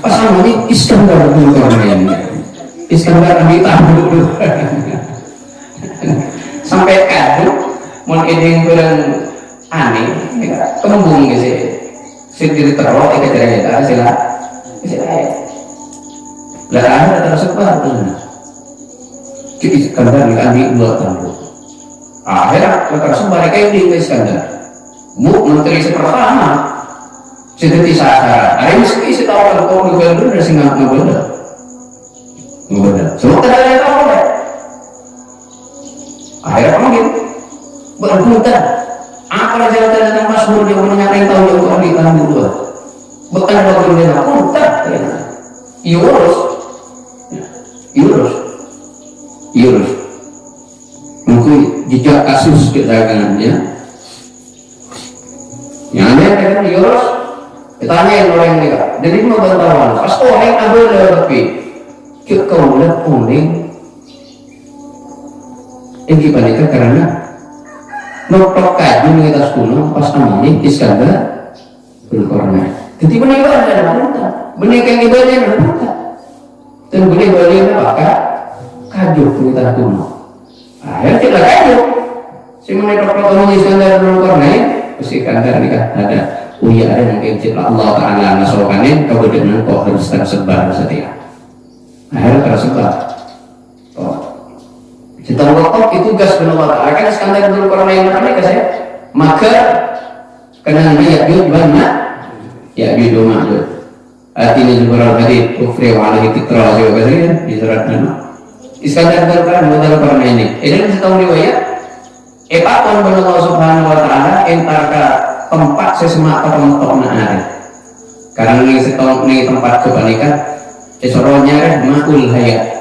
pas amani Iskandar dulu kemarin Iskandar ambil tahu sampai kado mau edeng kurang aneh kembung gitu sendiri terlalu kita cerita sila lah ada tersebar tuh jadi Iskandar diambil dua tahun akhirnya tersebar kayak di Iskandar menteri pertama seperti sasaran hari ini kita tahu kalau di Bandung dari Singapura nggak semua tidak ada tahu deh akhirnya panggil berbutan apa aja tentang Masmur dia menyaring tahu yang kau di tahun dua bukan waktu dia nak punten Yurus mungkin jejak kasus kedagangannya yang ada kan Yurus ditanyain orang ini kan jadi mau bantuan pas orang ada lebih ke kau lihat kuning ini gimana karena notok kayu di atas gunung pas namanya Iskandar berkorban jadi benih ada apa benih yang ibadahnya ada apa dan benih ibadahnya apa kayu di atas gunung akhirnya tidak kayu si menikah protokol Iskandar berkorban Iskandar nikah ada uya ada yang kecil Allah Ta'ala nasokanin kemudian kok harus tersebar setia akhirnya tersebar Kita waktu itu gas benar akan Iskandar dulu corona yang mereka saya maka kena ya biud banyak ya biud makjud artinya juga hadits ukri wa alaihi titra juga saya di surat nama Iskandar dulu corona ini kita tahu riwayat pun benar Allah Subhanahu Wa Taala entarka tempat sesemak atau mentok naari karena ini setong ini tempat kebalikan esoronya makul hayat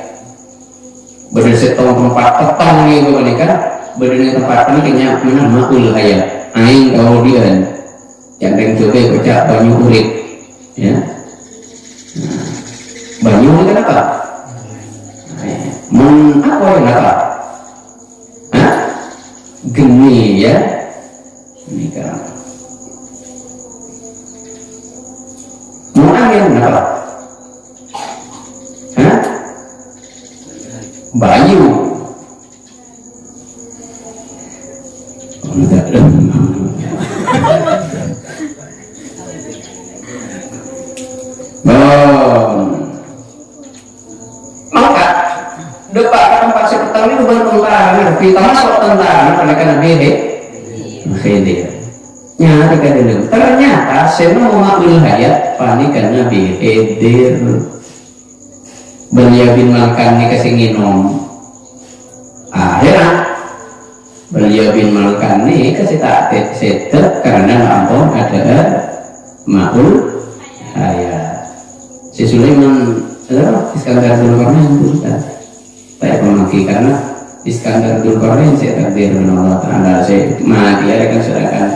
berdasarkan tempat petang ini kebalikan berdasarkan tempat ini kenyap mana makul hayat aing kemudian yang coba baca banyu urip ya banyu ini kenapa apa yang apa geni ya ini kan mau angin kenapa bayu maka depan tempat seperti ini bukan tentara kita masuk tentara mereka nabi khidr nyata dulu ternyata semua makhluk hayat panikan nabi khidr beliau bin Malkan ini kasih nginom akhirnya beliau bin Malkan ini kasih taktik setet karena lampau ada makhluk hayat si Sulaiman Iskandar Dzulkarnain itu saya pemaki karena Iskandar Dzulkarnain saya takdir dengan Allah Ta'ala saya mati ada kan sedangkan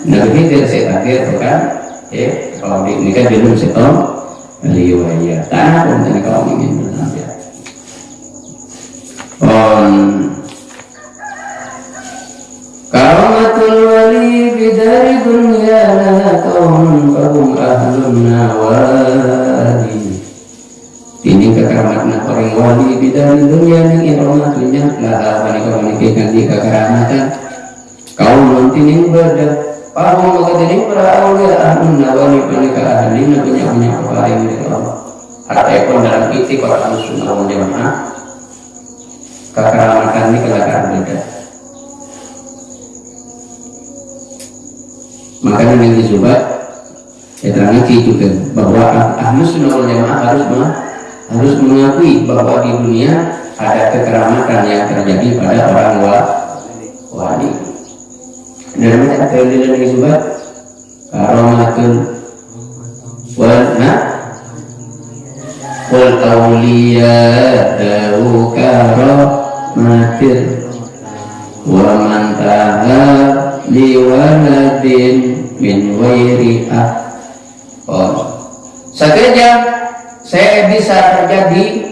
Nabi Khidir saya takdir bukan kalau ini kan belum setong riwayat tanah pun tadi kalau ingin bersampai karamatul wali bidari dunia laha kaumun fahum ahlun nawali ini kekeramatna orang wali bidari dunia yang iromatunya laha panika menikikan di kekeramatan kaumun tining berdah Paham maka ini para awliya ahlun nawali panika ahlina punya kepala yang dari Allah artinya dalam itik orang sunnah wal jamaah kekeramatan ini kelakaran beda makanya yang disobat ya terangnya juga bahwa ahlus sunnah wal jamaah harus mengakui bahwa di dunia ada kekeramatan yang terjadi pada orang wali dan ada yang disebut karamatul wal awliya karamatil wa man taha li waladin min wairi saja saya bisa terjadi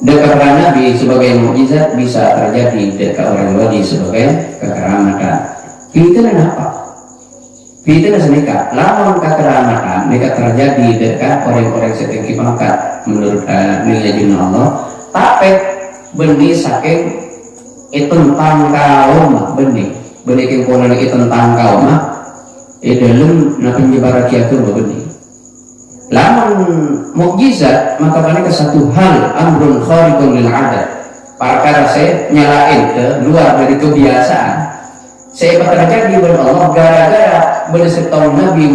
dekat Nabi sebagai mukjizat, bisa terjadi dekat orang wali sebagai kekeramatan. Itu apa? Itu senika. Lamun kekeramatan mereka terjadi dekat orang-orang setinggi pangkat menurut nilai jin Allah. Tapi benih saking itu tentang kaum benih kemponan itu tentang kaum dalam nak penyebar kiatu benih. Lamun mukjizat maka mereka satu hal amrun khariqun lil adat, perkara saya nyalain ke luar dari kebiasaan. Saya terjadi kepada Allah gara-gara bersetahun Nabi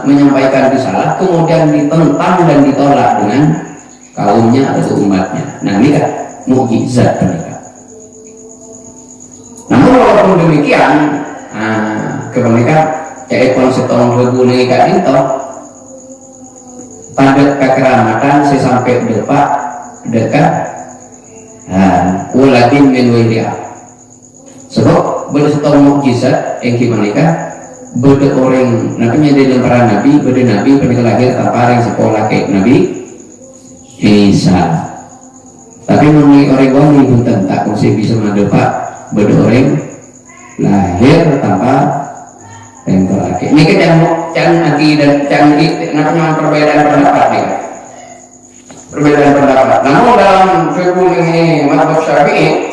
menyampaikan risalah kemudian ditentang dan ditolak dengan kaumnya atau umatnya. Nah ini kan mukjizat mereka. Namun walaupun demikian, kemereka ekon setahun berguna ikat itu pada kekeramatan saya sampai dekat uladin min wiliya. Sebab bersetahun mukjizat yang mereka beda orang namanya dari para nabi, beda nabi pada lahir tanpa yang sekolah kayak Nabi Isa. Tapi mengenai orang wali pun tak masih bisa mendapat beda orang lahir tanpa yang terlaki. Ini kan jangan nanti dan namanya perbedaan pendapat ya. Perbedaan pendapat. Namun dalam fikih ini mazhab Syafi'i,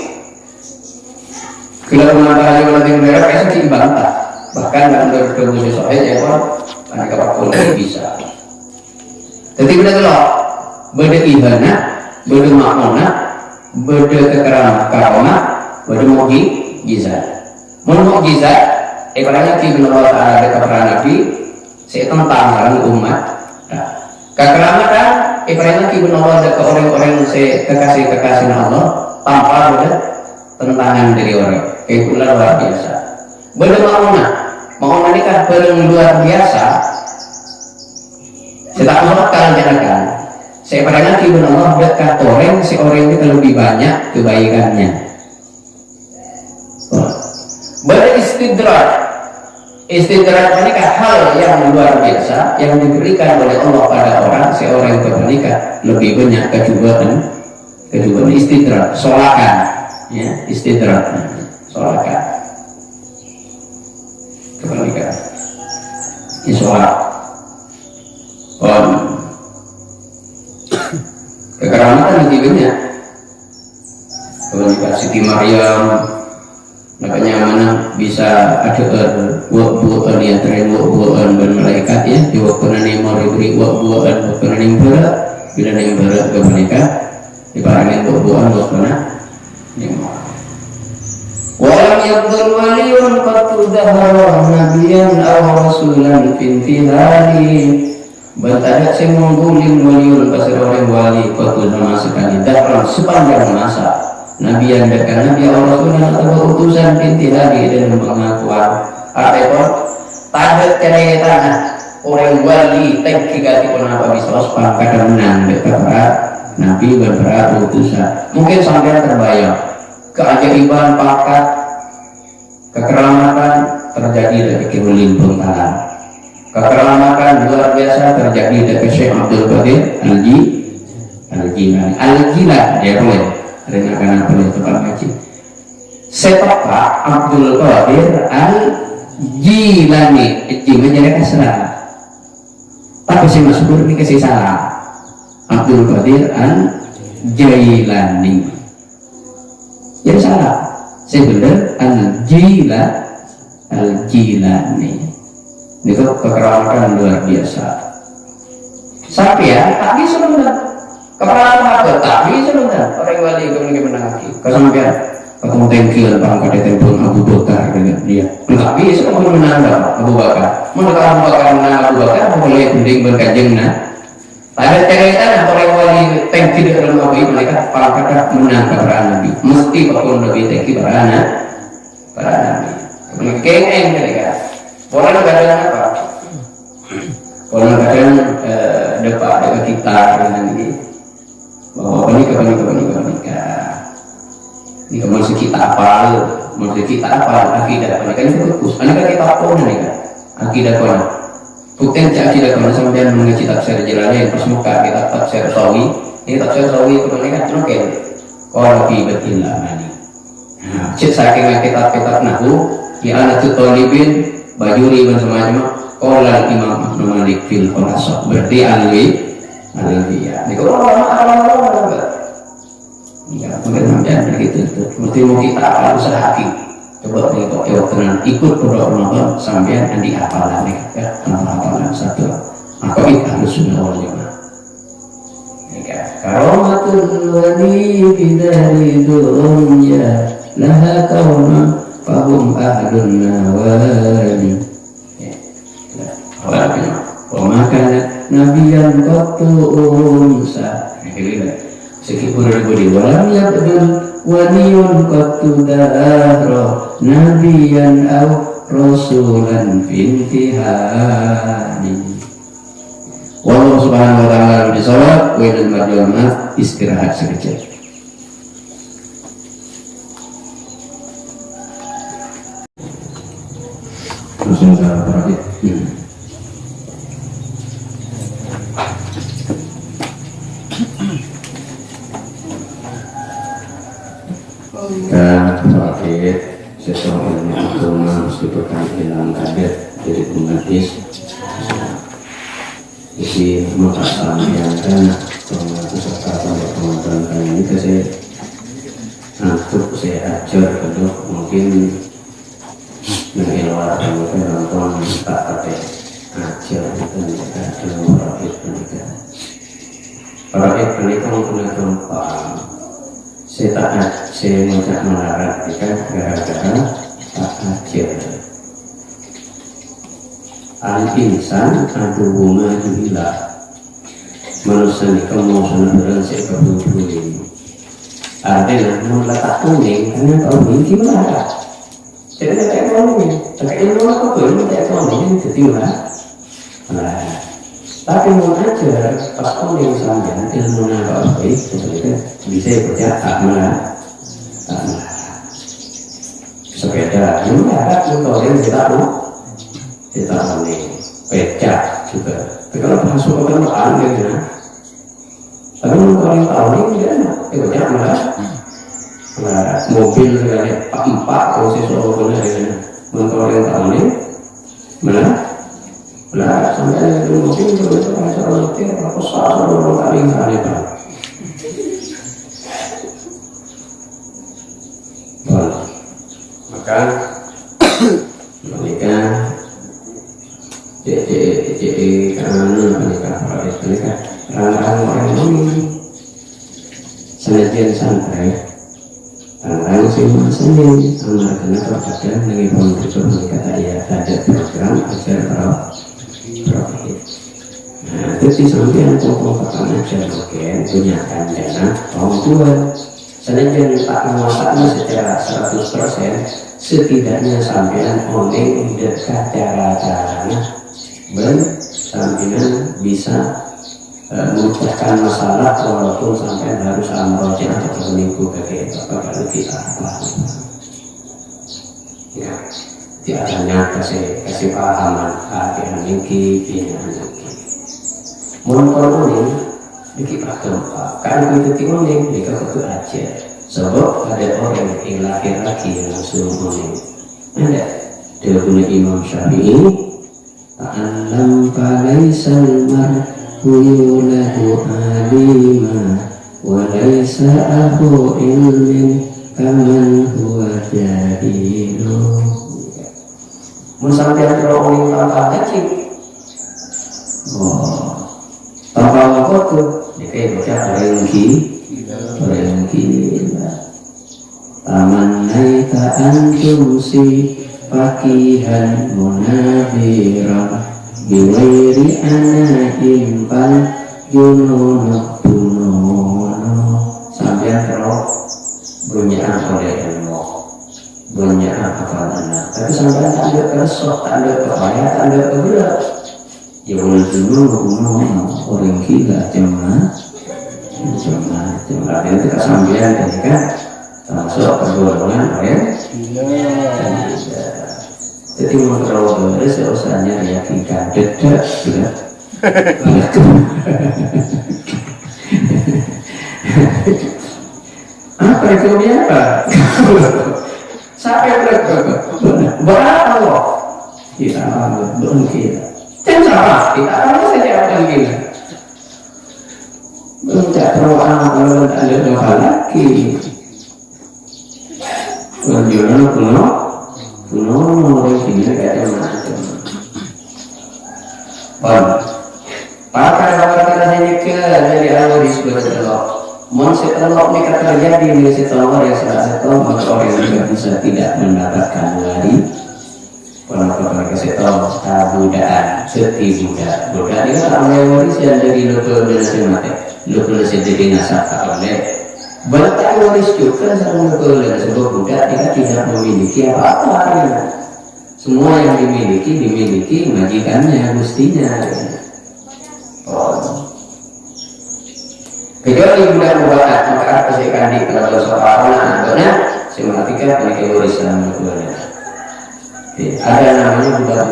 kalau menantang yang nanti mereka bisa dibantah. Bahkan dalam fikih Sahih ya kan, ada kapal bisa. Tapi beda kalau beda ihana, beda makna, beda kekeramatan, beda mukjizat. Mukjizat ibaratnya Ibnu Allah Ta'ala ada kepada Nabi saya tentang dalam umat. Kekeramatan ibaratnya Ibnu Allah ada ke orang-orang saya kekasih Allah tanpa ada tentangan dari orang. Itulah luar biasa. Beda mau menikah bareng luar biasa. Saya tak mau kalian saya ibaratnya Ibnu Allah dekat orang si orang itu lebih banyak kebaikannya. Istidrak menikah hal yang luar biasa yang diberikan oleh Allah pada orang, seorang yang bernikah lebih banyak kecubaan istidrak, solakan ya, istidrak solakan kepernikahan isolak kekeramatan lebih banyak kepernikahan Siti Maryam. Makanya mana bisa ada buat ya tren buat malaikat ya di waktu nanti mau diberi buat nanti berat bila nanti berat ke menikah diparangin buat mana yang mau. Walam yabdul waliyun qattu dahara nabiyan aw rasulan fintihari. Bertadak semungguling waliyun pasir orang wali qattu nama sekali dahara sepanjang masa. Nabi yang dekat Nabi Allah atau utusan binti lagi dan pengakuan artikel pada cerita orang wali tiga pun apa bisa waspada kadang menang dekat para Nabi beberapa utusan. Mungkin sampai terbayang keajaiban pakat kekeramatan terjadi dari Kirulim Bengkalan. Kekeramatan luar biasa terjadi dari Syekh Abdul Qadir Al-Jilani dia boleh rencana boleh tempat ngaji. Sepak Abdul Qadir Al-Jilani, menjadi kasrah. Tapi si Masbur ini kasih salah. Abdul Qadir Al-Jilani. Jadi salah. Saya benar Al-Jilani. Itu kekeramatan luar biasa. Sampai ya, tak bisa benar. Keperluan apa? Tak bisa benar. Orang wali itu mungkin menangki. Kesampian ketemu tengkilan pangkat tempel Abu Bakar dengan dia. Enggak bisa kamu menang Abu Bakar. Menurut Abu Bakar menang Abu Bakar boleh bending berkajeng nah. Ada cerita orang wali tengki dalam Nabi mereka pangkat menang kepada Nabi. Mesti bakal lebih tengki para Nabi. Kengeng mereka. Orang kadang apa? Orang kadang dekat kita dengan ini. Bahwa menikah. Ini masih kita apa akidah kan itu bagus. Ini kan kita apa nih kan akidah kan. Bukan akidah kan sampai mengaji tafsir Jalalain pas muka kita tafsir Sawi. Ini tafsir Sawi kemudian kan oke. Kalau betul amani. Cek saking kitab-kitab nahu ya anak talibin bajuri dan semacam. Qala Imam Ibnu Malik fil Khulasah berarti alwi ya. Ini kalau ya, mungkin begitu. Mesti mau kita apa usaha haki. Coba kita tenang ikut berdoa sampai nanti hafalan ya, hafalan satu. Maka itu harus sunnah wal jamaah. Karomatul wali bidari dunya laha kauna fahum ahlun nawali. Wamakan nabiyan qattu unsa. Sekipun berbudi walam yabdul waliyun qattu dahra nabiyan aw rasulan fintihani. Wallahu subhanahu wa ta'ala bisawab wa ilal marjana istirahat sekejap. Terakhir seseorang yang agama meskipun hilang kaget dari penggatis isi mengatakan yang kan peserta pada penonton kali ini saya untuk saya ajar untuk mungkin mengelak dan penonton tak pakai ajar dan ada para pernikahan menggunakan paham saya ngajak melarat kan gara-gara tak ajar al-insan adu bunga juhila manusia ini kamu sana beransik kebudulin artinya meletak kuning karena tahu ini gimana jadi kayak kuning kayak ilmu apa pun kayak kuning jadi mana tapi mau ajar pas kuning sampai ilmu apa itu bisa berjaya mana sepeda ini ada motor yang kita ini pecah juga. Tapi kalau masuk ke permukaan gitu, tapi motor yang tahu ini dia pecah malah mobil segala empat proses soalnya gitu. Motor yang tahu ini malah sampai di mobil itu masalah itu apa salah orang kali ini pak. Maka menikah karena menikah rangkang orang ini senajan santai rangkang semua sendiri amal kenapa kadang lagi pembentukan menikah ya ada program ajar profit. Nah itu sih sampai pokok pertama ajar oke punya dana orang tua senajan tak menguasai secara 100% setidaknya sampean oneng dekat cara-caranya dan sampean bisa memecahkan masalah walaupun sampai harus amroja atau seminggu ke kalau kita apa ya tiadanya kasih pahaman hati aniki ini aniki motor ini dikit gempa kan itu tinggalin jika itu aja sebab ada orang yang lahir lagi yang langsung ini ada dari Imam Syafi'i ta'allam falaisal mar'u yuladu alima wa laisa ahu ilmin kaman huwa jahilu musampai kalau orang tanpa ngaji tanpa waktu dia baca orang gila tamannaita antumsi fakihan munabiran biwairi anakin pal junono sampai terus bunyi apa ilmu bunyi apa anak tapi sampai tak ada keresok tak ada kebaya tak ada keberat ya boleh dulu orang gila cuma itu kesambilan kan termasuk pergolongan jadi menurut gue seusahanya meyakinkan dedak sudah apa ekonominya apa sampai berapa Allah kita mungkin dan sama kita harus saja mungkin tidak perlu amal ada doa lagi menjual kuno mulai sini kayak macam pakar rasanya ke dari awal disebut telok setelok mereka terjadi di setelok yang salah satu maka orang juga bisa tidak mendapatkan lagi penonton setelok budaan seti budak dia orang waris yang dari lokal dan mati lokal jadi nasabah oleh banyak waris juga sama lokal dan sebuah budak dia tidak memiliki apa-apa semua yang dimiliki majikannya mestinya kecuali budak mubarak maka apa sih kandi kalau seorang anaknya sematikan memiliki warisan keluarga ada namanya budak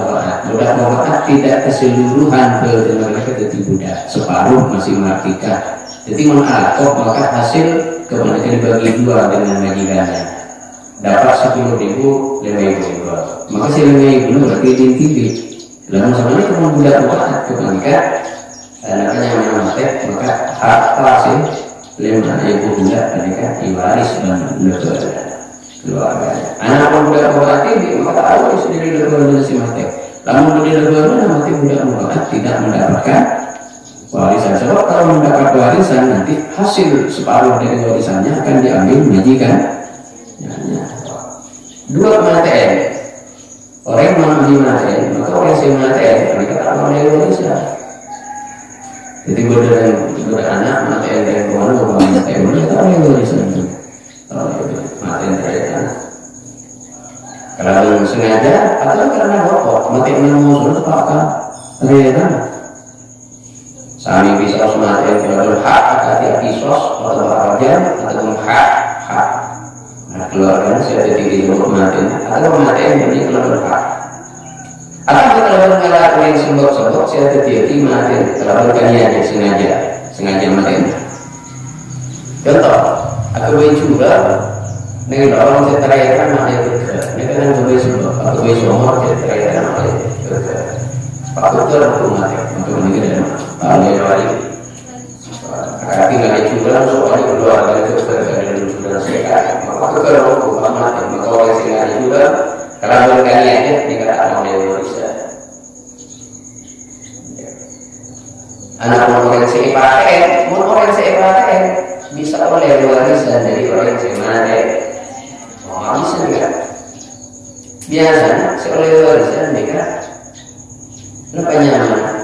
mubarak tidak keseluruhan mereka jadi budak separuh masih matikan jadi mengatur maka hasil kebanyakan dibagi dua dengan majikannya dapat 10.000 5.000 maka si 5.000 berarti inti lalu sebenarnya cuma budak mubarak kebanyakan anaknya yang mati maka harta sih 5.000 budak mereka diwaris dan keluarganya anak pun budak mubarak ini maka tahu sendiri keluarganya si mati namun di keluarganya mati budak mubarak tidak mendapatkan warisan sebab kalau mendapat warisan nanti hasil separuh dari warisannya akan diambil majikan dua kematian orang yang mati maka orang yang mati mereka tak boleh warisan jadi budak anak mati dari kemana bukan mati boleh tak boleh warisan mati dari anak kalau sengaja atau karena rokok mati mau sudah terpakai ternyata sami bisa mati kalau hak hati sos atau raja atau hak nah keluarga saya jadi mati atau mati ini kalau hak atau kalau ngelakuin sembok saya jadi mati kalau kalian sengaja mati contoh aku boleh juga dengan orang saya terakhirkan mati ini kan boleh sembok aku boleh somor saya terakhirkan mati patut aku mati untuk meninggal wali tapi nggak juga soalnya kedua itu sudah sehat maka kalau bukan mati maka oleh sehingga juga kalau berkali aja tidak ada yang bisa anak orang sepaten bisa oleh warisan dari orang semana bisa enggak biasanya oleh warisan mereka lupa nyaman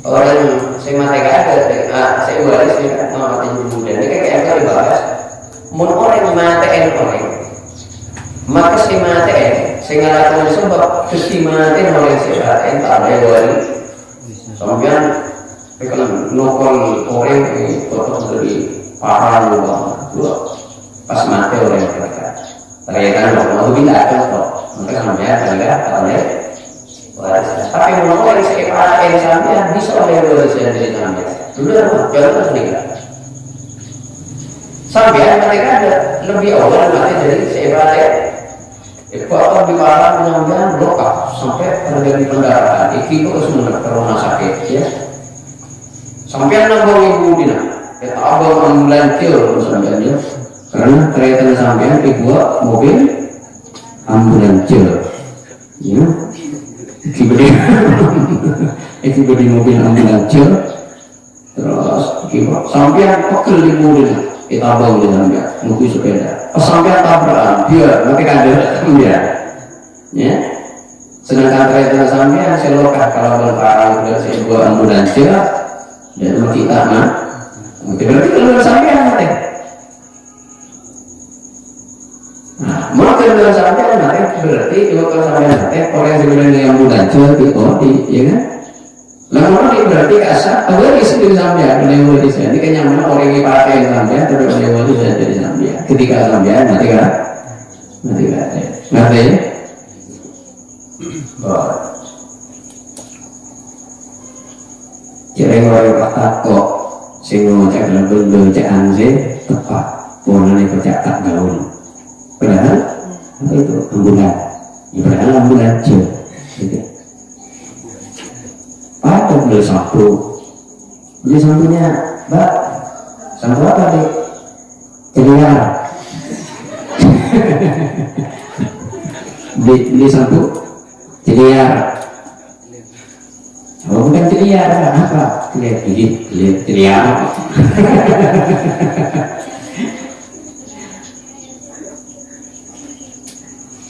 orang semata ada saya waris mereka mati dulu dan mereka kayak kali bahas mun orang mati orang maka si mati sehingga lakukan sebab si mati oleh sepaten tak ada waris kemudian mereka nukul orang potong dari parah dua pas mati oleh mereka ternyata mau tidak ada kok mereka sampai tidak oleh warisan tapi mau yang sepaten sampai bisa oleh warisan dari sampai dulu jalan sedikit sampai mereka ada lebih awal mati dari sepaten itu apa di malam penyampaian lokal sampai terjadi pendarahan itu semua ke rumah sakit ya sampai 60.000 dina kita abang ambulansir sampai karena kereta sampai dibuat mobil ambulansir ya itu beli mobil ambulansir terus sampai pekel di mobil kita abang di sampai mobil sepeda sampai tabrakan dia nanti ada ya sedangkan kereta sampai selokah kalau berparang dari sebuah ambulansir dan kita berarti kalau sampai nanti maka kalau sampai nanti berarti kalau sampai nanti orang yang sebenarnya yang ambulansir itu ya kan Lalu ini berarti kasar, awal di sini sampai lewo di sini kenyamanan orang yang pakai sampai terus lewo di sini jadi sampai. Ketika sampai nanti kan, ngerti? Oh, jadi orang kata kok, sing ngocak dalam benda cakang sih tepat, warna ini kocak tak gaul. Padahal apa itu ambulan, padahal ambulan je, gitu. Patut beli sampunya, Mbak. Sampo apa deh? Celiar. beli sampo celiar. Oh bukan celiar, apa? Celiar.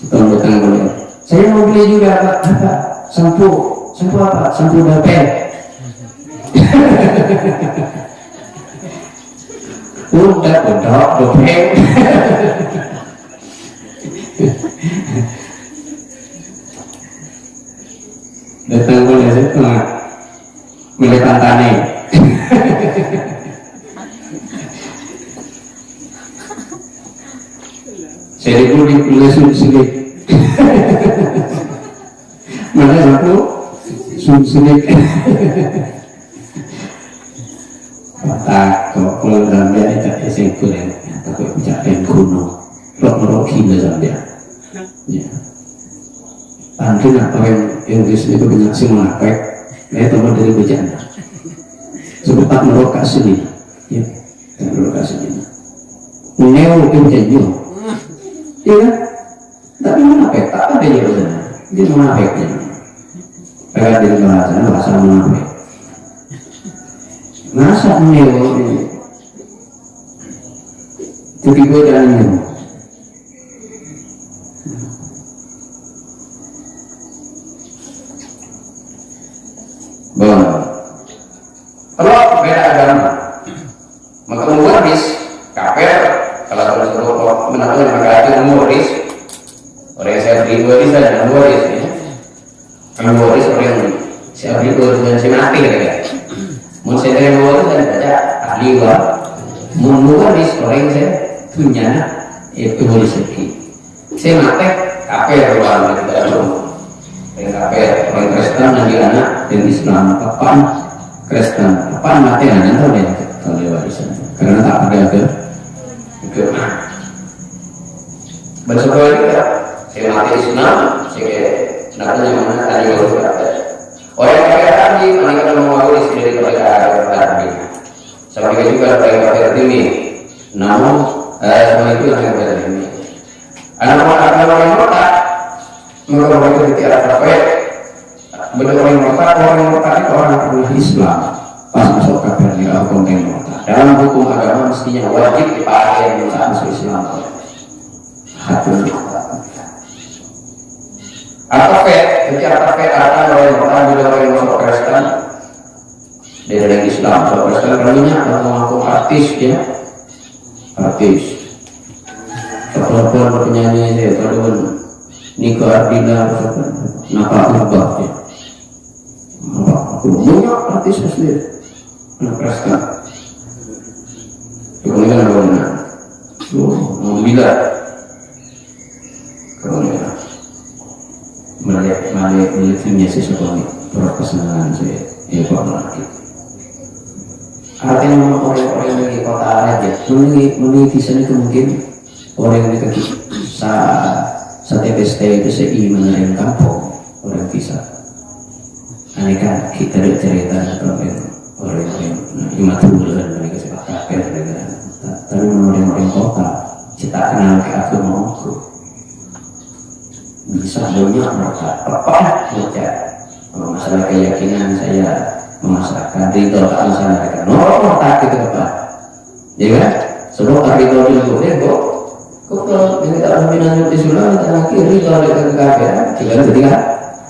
Tolong boleh. Saya mau beli juga apa? Sampo apa? Sampo dapet. Udah dapet. Datang boleh saya milih pantane. Saya dipilih sulit. Mana satu sulit. Tak kok kalau Zambia itu esengkul ya, tapi ucapan kuno, rok gila Zambia. Ya. Mungkin apa yang di sini itu banyak sih mengapek, teman dari bejana. Sebentar merok kasih ya, merok kasih ini. Neo itu janji, iya, tapi mengapek tak ada yang benar, dia mengapeknya. Agak dari bahasa mengapek. Masa neo ini, tiba-tiba dan neo. Bon, kalau beda agama, maka muwaris kafir. Kalau terus menakutkan maka itu muwaris. Orang yang saya beri muwaris saja muwaris ya. Kalau muwaris orang yang saya beri muwaris dan saya mati kan? Mun saya dengan muwaris dan baca ahli wa. Mun muwaris orang yang saya punya itu muwaris lagi. Saya mati kafir orang yang tidak tahu. Kafir orang Kristen nanti anak dan Islam kapan Kristen kapan mati hanya tahu deh kalau warisan karena tak ada ke bersyukur juga saya mati Islam saya nanti mana tadi harus berapa orang kafir tadi mereka kalau mau waris dari kepada tadi sampai juga orang kafir ini namun semua itu yang kafir ini anak-anak orang kota mereka itu tidak terbaik. Benar orang murtad itu orang pernah Islam pas masuk kafir di dalam konten murtad. Dalam hukum agama mestinya wajib dipakai yang saat masuk Islam. Hati. Kafir, ketika kafir ada orang murtad bila orang masuk Kristen dari dalam Islam. Masuk Kristen lainnya orang mengaku artis ya, artis. Perempuan penyanyi saya terus nikah bila napa ubah ya banyak artis asli anak Kristen kemudian ada mana bila kemudian melihat filmnya sesuatu perkesenangan saya ya kok lagi artinya orang-orang di kota aja memiliki seni mungkin orang yang dekat TPST itu seiman dengan kampung orang bisa aneka kita ada cerita orang yang imatul dan mereka sepak kafir tapi orang kota cita kenal ke aku mau aku bisa banyak mereka apa baca masalah keyakinan saya memasarkan ridho tak masyarakat tak itu apa ya kan sebab ridho dulu kok kalau kita tak membina di Sulam, kita kiri kalau kita kafir, kita ketika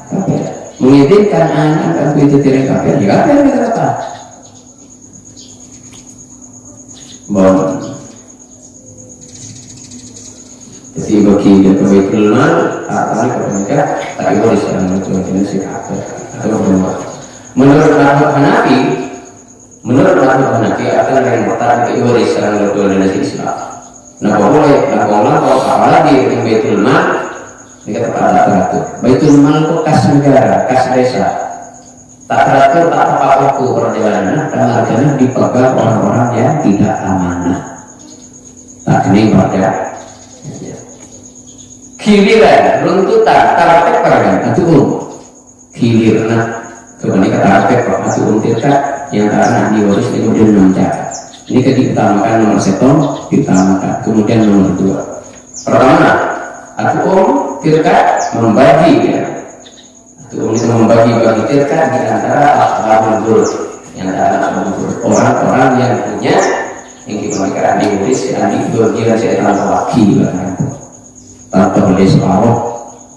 kafir, mengizinkan anak kan itu tidak kafir, jika kafir kita kata, bon, jadi bagi dia kebetulan, artinya ketika tak boleh seorang itu jenis kafir atau berbuat, Menurut mazhab Hanafi akan yang pertama itu waris secara legal dari Islam. Nah boleh, kalau apalagi yang Baitul Mal ini kata tak teratur. Baitul Mal itu kas negara, kas desa. Tak teratur, tak tepat waktu perjalanan dan harganya dipegang orang-orang yang tidak amanah. Tak kena pada giliran, runtutan, tarapek pergan, itu giliran. Kemudian kata tarapek, itu tirkat yang karena diwaris ini kemudian mencar. Ini diutamakan nomor setong, diutamakan. Kemudian nomor 2. Pertama, tirkat membagi ya. Itu membagi tirkat di antara ashabul furud. Yang antara orang-orang yang punya yang diberikan diwaris yang dibagikan setan laki bahkan. Tanpa boleh separuh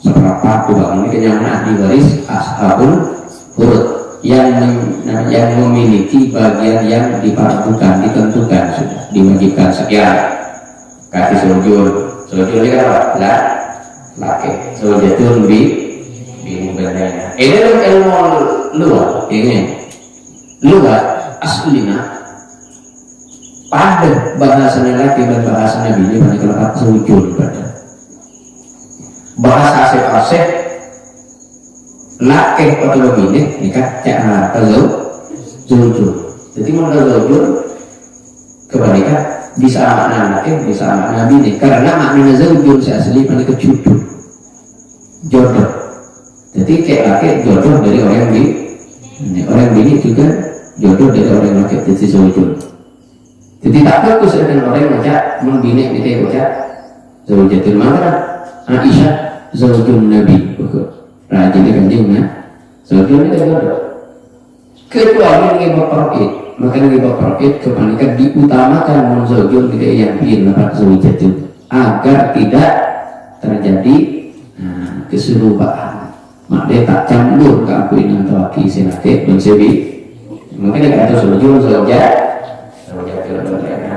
seberapa kubang ini kenyaman diwaris ashabul furud. Yang memiliki bagian yang dipartukan, ditentukan sudah diwajibkan sekian. Kasih sujud ini kan apa? Laki sujudun bedanya. Ini kan ilmu luar, ini luar aslinya pada bahasanya laki dan bahasanya bini banyak lepas sujud pada bahasa asif laki atau bini nikah jangan jujur. Jadi mau jujur kebalikan bisa makna laki bisa makna bini karena maknanya jujur asli pada kejudul jodoh. Jadi kayak laki jodoh dari orang bini juga jodoh dari orang laki jadi jujur. Jadi tak fokus dengan orang yang baca membini kita baca Zawjatul Mawar Aisyah Zawjun Nabi Raja ini kanjengnya Zawjun itu jodoh. Kecuali ini bapak maka ini bapak kebalikan diutamakan Zawjun tidak yang bikin lepas Zawjatul agar tidak terjadi keserupan. Mak dia tak campur ke aku ini atau aki senake dan sebi. Mungkin dia kata Zawjun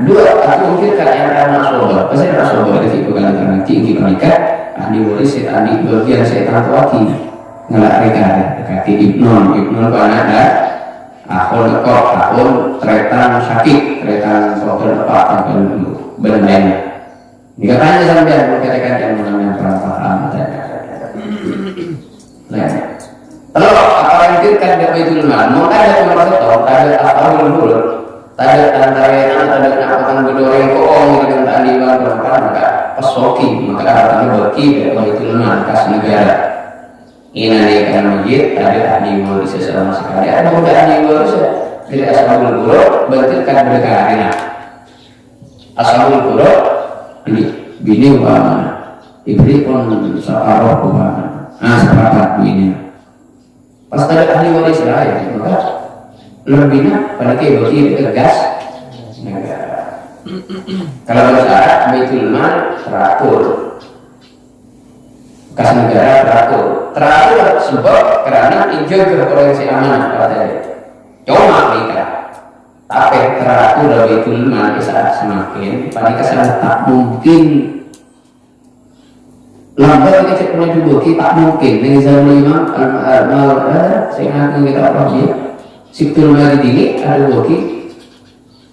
dua, aku mungkin yang karena sobat, pasti ada sobat itu karena tinggi mereka ahli waris ahli bagian setan waki ngelak mereka kaki ibnon karena ada akun tretan sakit tretan sobat lepak benar-benar dikatanya sampai berkata-kata yang namanya perampahan kalau orang itu kan dia Baitul Mal mau ada nomor satu ada apa dulu ada akan berdorong koong dengan taliban berapa maka pesoki maka akan bagi dari Baitul Mal kas negara ini adalah masjid ada ahli waris sama sekali ada muda ahli waris tidak ashabul furud bentukkan berdekatan ashabul furud bini mana ibri pun separuh mana separuh bini pas ada ahli waris lain maka lebihnya pada bagi tegas negara. Kalau bahasa Baitul Mal teratur, kas negara teratur sebab karena injil ke orang si amanah katanya. Cuma mereka, tapi teratur Baitul Mal bisa semakin pada kesan tak mungkin. Lambat kita cek menuju bukti tak mungkin. Dengan zaman Imam Al-Mal, saya akan kita apa sih? Siktul Majid ini ada bukti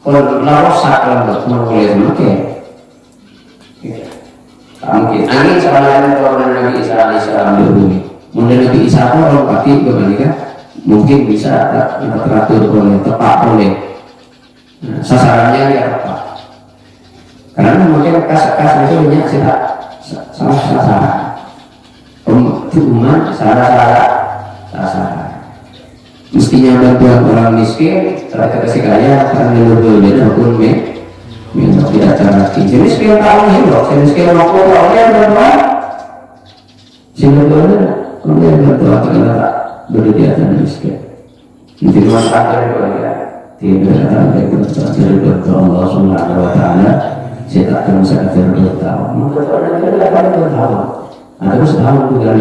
kalau larosak lambat boleh semakin tak mungkin angin sebenarnya orang Nabi Isa alaihissalam di bumi mungkin Nabi Isa pun orang kaki kebalikan mungkin bisa teratur boleh tepat boleh sasarannya ya apa karena mungkin kas itu banyak salah sasaran umat salah sasaran mestinya bantuan orang miskin terhadap kasih kaya akan lebih pun minta tidak terhati si miskin tahu nih loh si miskin waktu orangnya berdoa si berdoa orangnya berdoa karena tak berdiri di atas miskin itu cuma tak berdoa tidak ada yang berdoa dari berdoa Allah Subhanahu Wa Taala saya tak akan bisa berdoa ada setahun juga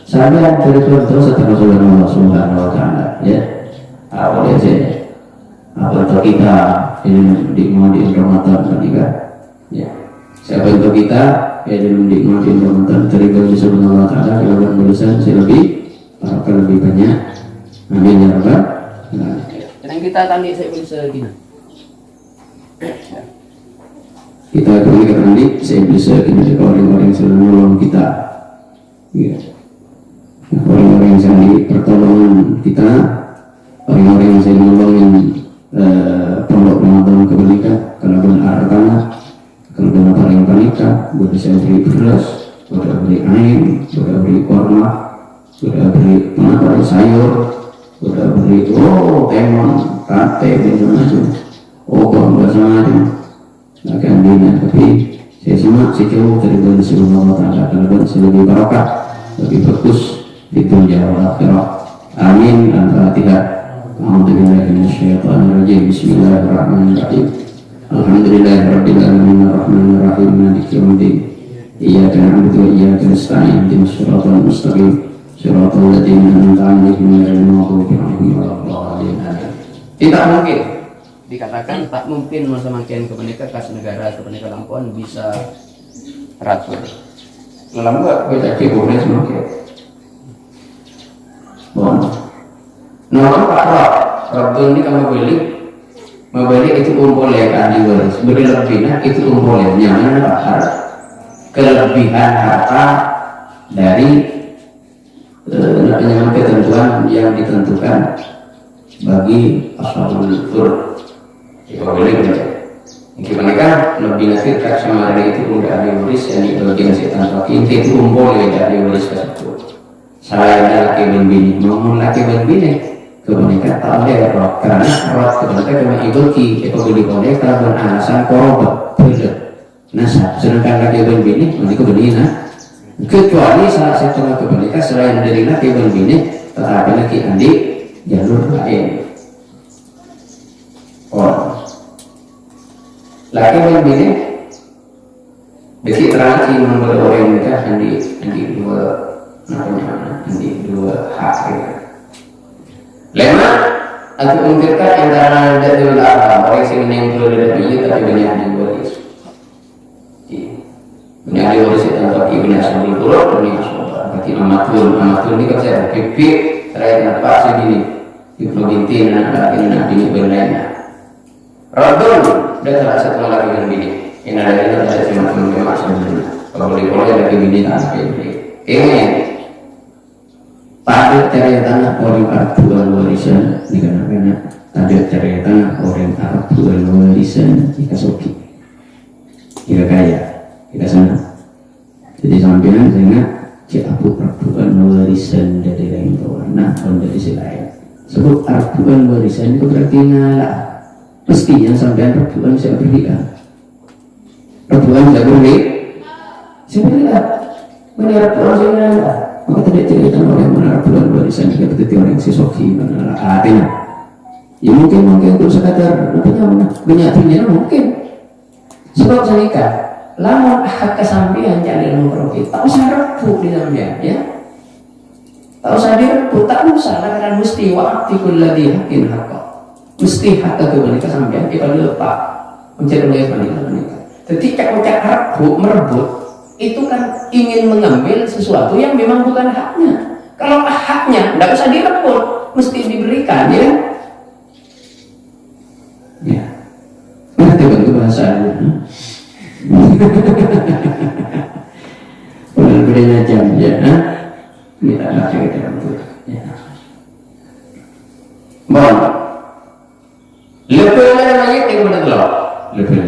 saya dari berdoa setelah Allah Subhanahu Wa Taala ya apa dia sih apa untuk kita ini di Ramadan ketika ya siapa untuk kita ya di Ramadan terima kasih Allah Taala kalau berusaha saya lebih banyak Amin ya rabbal. Dan kita tadi saya boleh segini. Kita kembali nanti saya bisa kita orang-orang yang sudah menolong kita, ya. Orang-orang yang sedang di pertolongan kita, orang-orang yang saya nolongin pondok Ramadan kebalikan, kalau bulan Arkana, kalau bulan paling panika, boleh saya beri beras, boleh beri air, boleh beri korma, boleh beri penata sayur, boleh beri temon, kate, macam-macam, macam-macam. Akan dina, tapi saya simak sejauh dari bulan Rasulullah Taala kalau lebih barakah, lebih bagus di dunia wal akhirah. Amin. Al-Fatihah. A'udzubillahi minasyaitonir rajim. Bismillahirrahmanirrahim. Alhamdulillahirabbil alamin arrahmanir rahim maliki yaumiddin. Iyyaka na'budu wa iyyaka nasta'in. Ihdinas siratal mustaqim. Siratal ladzina an'amta 'alaihim ghairil maghdubi 'alaihim waladdallin. Tidak mungkin dikatakan tak mungkin masa makin kebenika kas negara kebenika lampuan bisa teratur. Dalam buat kita boleh semakin. Bon. Nomor Pak Rabdun ini kamu membeli itu boleh kan diwaris. Berlebihan itu boleh. Nyaman Pak kelebihan harta dari penyamanan ketentuan yang ditentukan bagi ashabul fur. Ya boleh begitu. Gimana kan lebih nasir sama dari itu udah ada waris yang bagian setan pakai itu boleh ada waris tersebut. Saya laki berbini, namun laki berbini kebanyakan tak ada roh karena roh kebanyakan cuma ibuki itu beli boleh kalau alasan korban tidak. Nasab sedangkan laki berbini nanti kebenaran kecuali salah satu kebanyakan selain dari laki berbini tetapi laki adik jalur lain. Laki berbini besi terang sih membuat orang nikah di dua hak ya. Lema atau ungkirkan antara dari orang sini yang boleh dari tapi banyak yang boleh. Banyak yang boleh itu untuk ibu nasional turut ini berarti amatur ini kan saya pipi saya nampak segini ibu binti anak ini berlainnya. Radon dan salah satu lagi yang bini. Ini ada cuma sebenarnya. Kalau boleh lagi bini tak ini. Pada cara tanah orang Arab bukan warisan negara-negara. Pada cara tanah orang Arab bukan warisan kita soki, kita kaya, kita senang. Jadi sampai sehingga kita bukan warisan dari lain kawan, dari si lain. Sebab Arab bukan warisan itu berarti ngalah. Mestinya sampai Arab saya berikan. Arab saya beri, saya berikan. Menurut orang saya ngalah. Maka tidak cerita orang menaruh bulan warisan juga berarti orang si soki menaruh hatinya. Ya mungkin untuk sekadar penyatunya mungkin. Sebab senikah, lamun hak kesampian jadi profit. Tak usah rebut di dalamnya, ya. Tak usah direbut, tak usah karena mesti waktu kulladhi hakin hakka. Mesti hak kebenaran kesampian kita lepas mencari oleh wanita. Ketika kita merebut itu kan ingin mengambil sesuatu yang memang bukan haknya. Kalau haknya, tidak usah direbut, mesti diberikan, ya. Ya, ngerti bentuk bahasanya. Berbeda jam, ya. Kita nak cerita itu. Ya. Bon, lebih namanya yang benar lebih.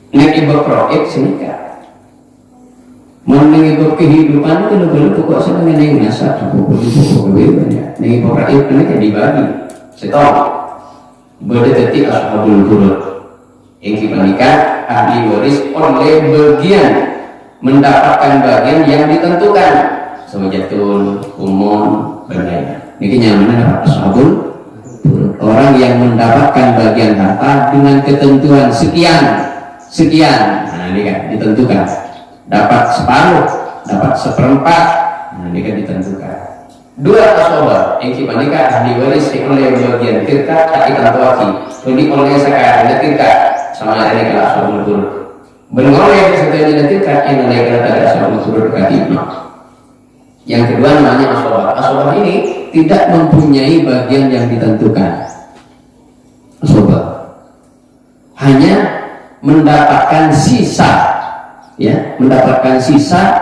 Ini ibu proyek senikah. Mengenai kehidupan itu lebih pokok sedang yang nasab pokok banyak. Nengi pokok rakyat mereka dibagi. Setong berdetik ashabul furud. Yang nikah ahli waris oleh bagian mendapatkan bagian yang ditentukan. Sewajatul umum berdaya. Ini kenyamanan ashabul furud. Orang yang mendapatkan bagian harta dengan ketentuan sekian. Nah ini kan ditentukan. Dapat separuh, dapat seperempat, ini kan ditentukan. Dua ashabah yang nikah ahli waris oleh bagian tirka tak ikantuaki, jadi oleh sekarang tirka sama ini kalau ashabul furud. Beroleh setelah tirka yang oleh kata ashabul furud katibna. Yang kedua namanya asobah. Asobah ini tidak mempunyai bagian yang ditentukan. Asobah hanya mendapatkan sisa, ya, mendapatkan sisa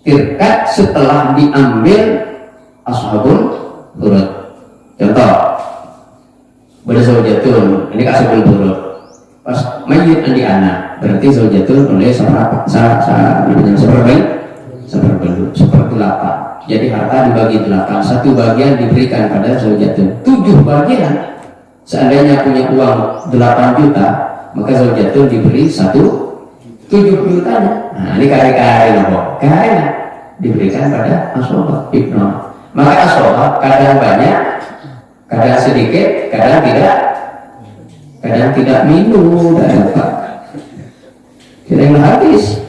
tirkat setelah diambil ashabul furud. Contoh, berzaujatun, ini ashabul furud. Pas mayit andi anak, berarti zaujatun oleh seperempat. Jadi harta dibagi 8, satu bagian diberikan pada zaujatun. 7 bagian. Seandainya punya uang 8 juta, maka zaujatun diberi 7 jutanya. Nah, ini kari-kari loh, kari diberikan pada asobah ibnu. Maka asobah kadang banyak, kadang sedikit, kadang tidak minum dan apa. Kadang habis.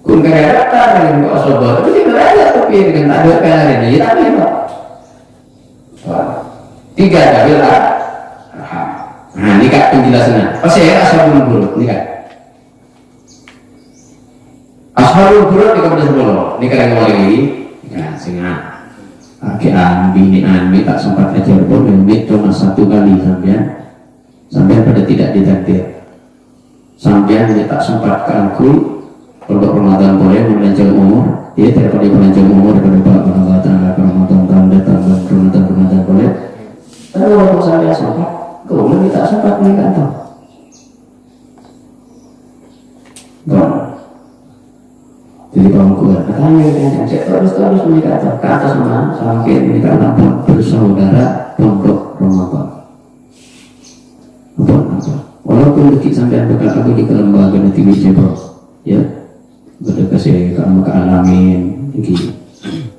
Kun kaya daftar yang kok asobah, tapi tidak ada tapi dengan ada kali ini, tapi apa? 3 dalil arham. Nah, ini kak penjelasannya. Pasti ya ashabul furud, ini kak. Ashabul furud di kepada 10. Ini kak yang mulai lagi. Ya, singa. Akhirnya bini tak sempat ajar pun memit cuma 1 kali sampai pada tidak ditakdir. Sampai tak sempat ke aku untuk Ramadan boleh melanjang umur. Dia daripada melanjang umur daripada Allah Ta'ala ke Ramadan tahun datang dan Ramadan boleh. Tapi walaupun saya sempat, kau lebih tak sempat menikah tau. Jadi bangku katanya yang terus menikah tau. Ke atas mana sampai menikah nampak bersaudara pondok Ramadan. Walaupun detik sampai bekal aku di lembaga nanti Jebro, ya, berdekasi ke alamin,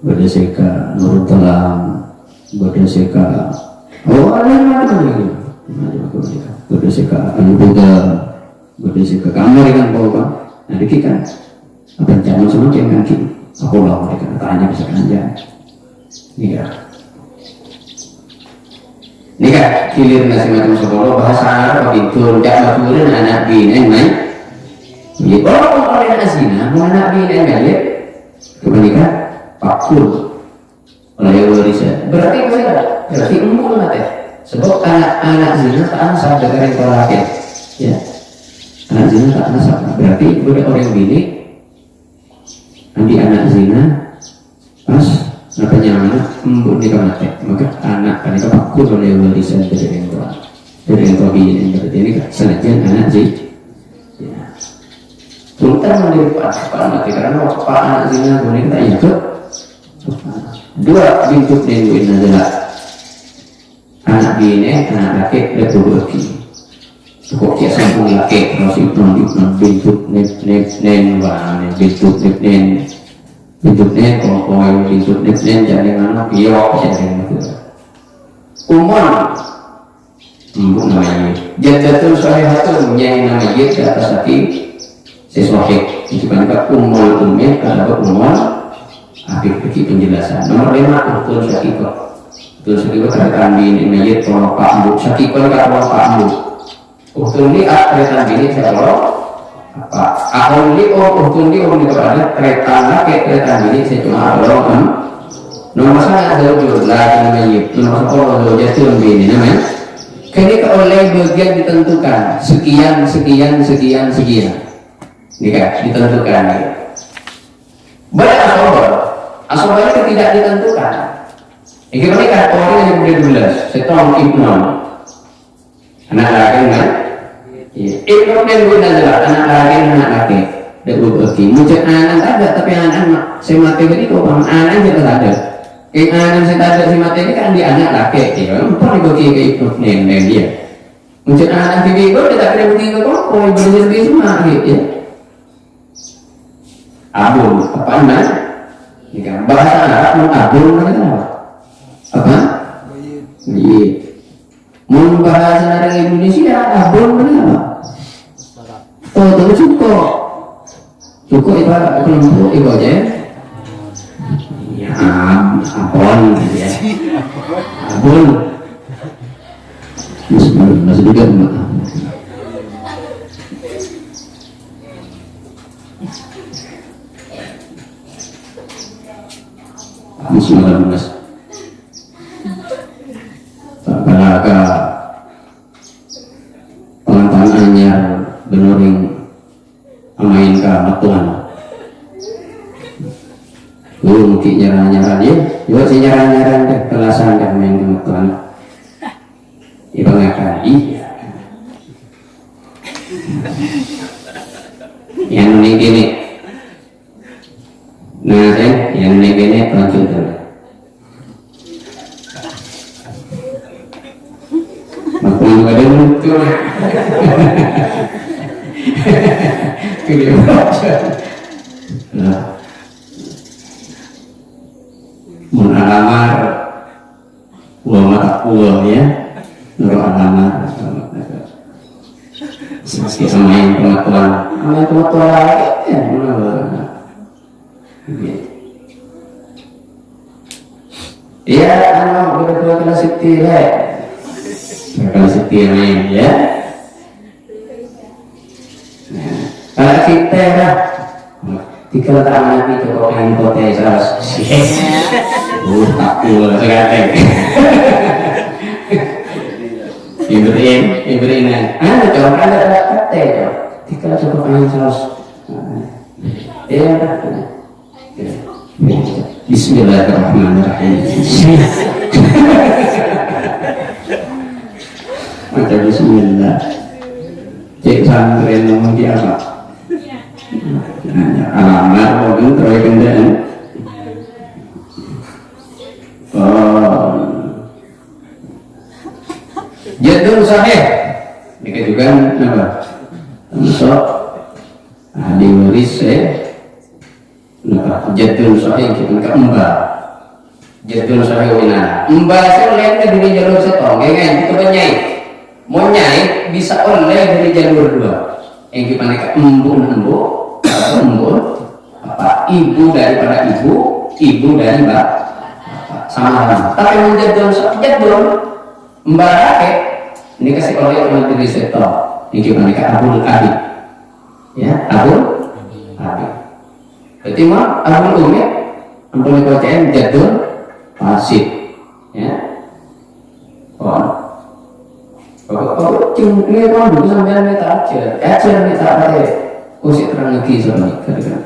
berdekasi ke Nurul Talam, berdekasi ke ada yang mana lagi? Berdasar ke Al-Buddha, berdasar ke kamar kan bawa. Nah dikit kan, apa jangan semacam kan kini. Aku lah mereka tanya bisa aja. Ini kan hilir nasi macam sekolah bahasa Arab itu tidak maturin anak bini main. Jadi kalau anak zina, anak bini main kemudian pakul. Oleh warisan berarti umur mati sebab anak zina tak nasab dengan yang terakhir, ya, anak zina tak nasab berarti boleh orang bini andi anak zina pas namanya anak embun nikah mati, maka anak kan itu pakul oleh warisan dari yang tua bini berarti ini senajan anak zina sultan menjadi mati karena pak anak zina boleh kita ikut. 2 bintu nengguin adalah anak bini, anak laki, dan laki. Kok dia sambung laki, terus itu bintu nen, kompoi bintu nen, jadi mana piok, jadi betul. Umum, namanya. Jatuh sohihatun yang namanya di atas hati sesuatu. Itu kan umul umum, ada umum. Habis bagi penjelasan. Nomor 5 betul sakiko. Betul sakiko katakan bini mayit kalau Pak Ambu. Sakiko kalau Pak Ambu. Betul ni katakan bini saya kalau apa? Aku ni betul ni orang itu ada kereta laki kereta bini saya cuma kalau nomor sana ada jujur lagi mayit. Nomor 10 jatuh bini namanya. Kini oleh bagian ditentukan sekian. Ini kan ditentukan. Banyak asobah itu tidak ditentukan. Ini mereka orang yang berulas, setahun ibnu, anak laki kan? Ibnu yang berulas anak laki. Debuti. Mungkin anak ada, tapi anak si mati ini kok anak kita ada. Anak si ada si mati ini kan di anak laki. Apa dibagi ke ibnu yang dia? Mungkin anak bibi itu tidak ada bagi ke kok, berjadi semua gitu. Abul, apa anda? Jika bahasa Arab mengabul mereka apa? Iya. Mau bahasa orang Indonesia abul mereka apa? Cukup ibarat kelompok ibu aja. Ya, abon ya. Abul. Bismillah, masih juga 19 Balaga pengantan anyar benuring amain ka matuan mungkin nyarang-nyarang ya juga si nyarang-nyarang deh kelasan deh main ke matuan ibangakan yang ini gini nah yang ini gini lanjut dulu maklum ada muncul video aja nah mun alamar uang mata uang ya nurut alamar meski sama yang pengetahuan lagi ya iya anak berdua kelas setia kelas setia ya kalau kita lah tiga tangan itu kok yang kote salah takut sekarang Ibrahim ada coba ada kata itu tiga cukup yang salah ya Bismillahirrahmanirrahim maka bismillah cek santren ngomong dia apa alamat mungkin terlalu kendaan jadul sahih dikatakan apa masuk ahli waris jadul sahih kita ke mbak jadul sahih wina mbak saya lihat dari jalur setong kan itu penyai mau nyai bisa oleh dari jalur dua yang kita naik embu apa ibu daripada ibu dari mbak sama tapi menjadul mbak kakek ini kasih oleh teman dari setong yang kita naik abul abi ya abul abi berarti mah abul umi ampun dikocain jadul fasid ya kalau ini kan dulu sampai minta aja minta apa ya usik terang lagi soalnya kadang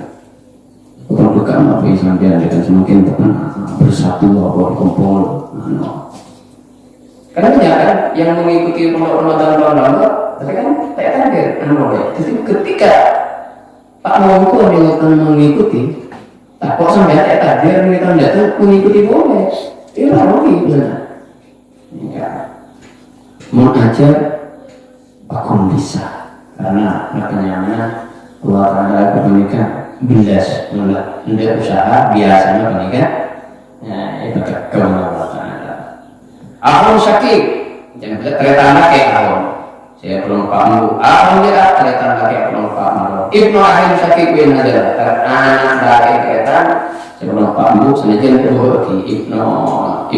bukan bukan apa yang sampai dengan semakin tekan bersatu apa kumpul karena banyak kan yang mengikuti Ramadan tahun lalu tapi kan saya kaget jadi ketika Pak Mongko mengikuti tak kok sampai saya kaget ini tahun datang mengikuti boleh itu lagi benar ya mau ajar akan bisa karena makanya Allah Ta'ala kemenikah bilas untuk usaha biasanya menikah ya itu kemenangan Allah Ta'ala ahun sakit jangan bisa kereta anak kayak ahun saya belum paham ahun dia kereta anak kayak belum paham ibnu ahun sakit bin adalah anak dari kereta saya belum paham senajan kedua di ibnu ahun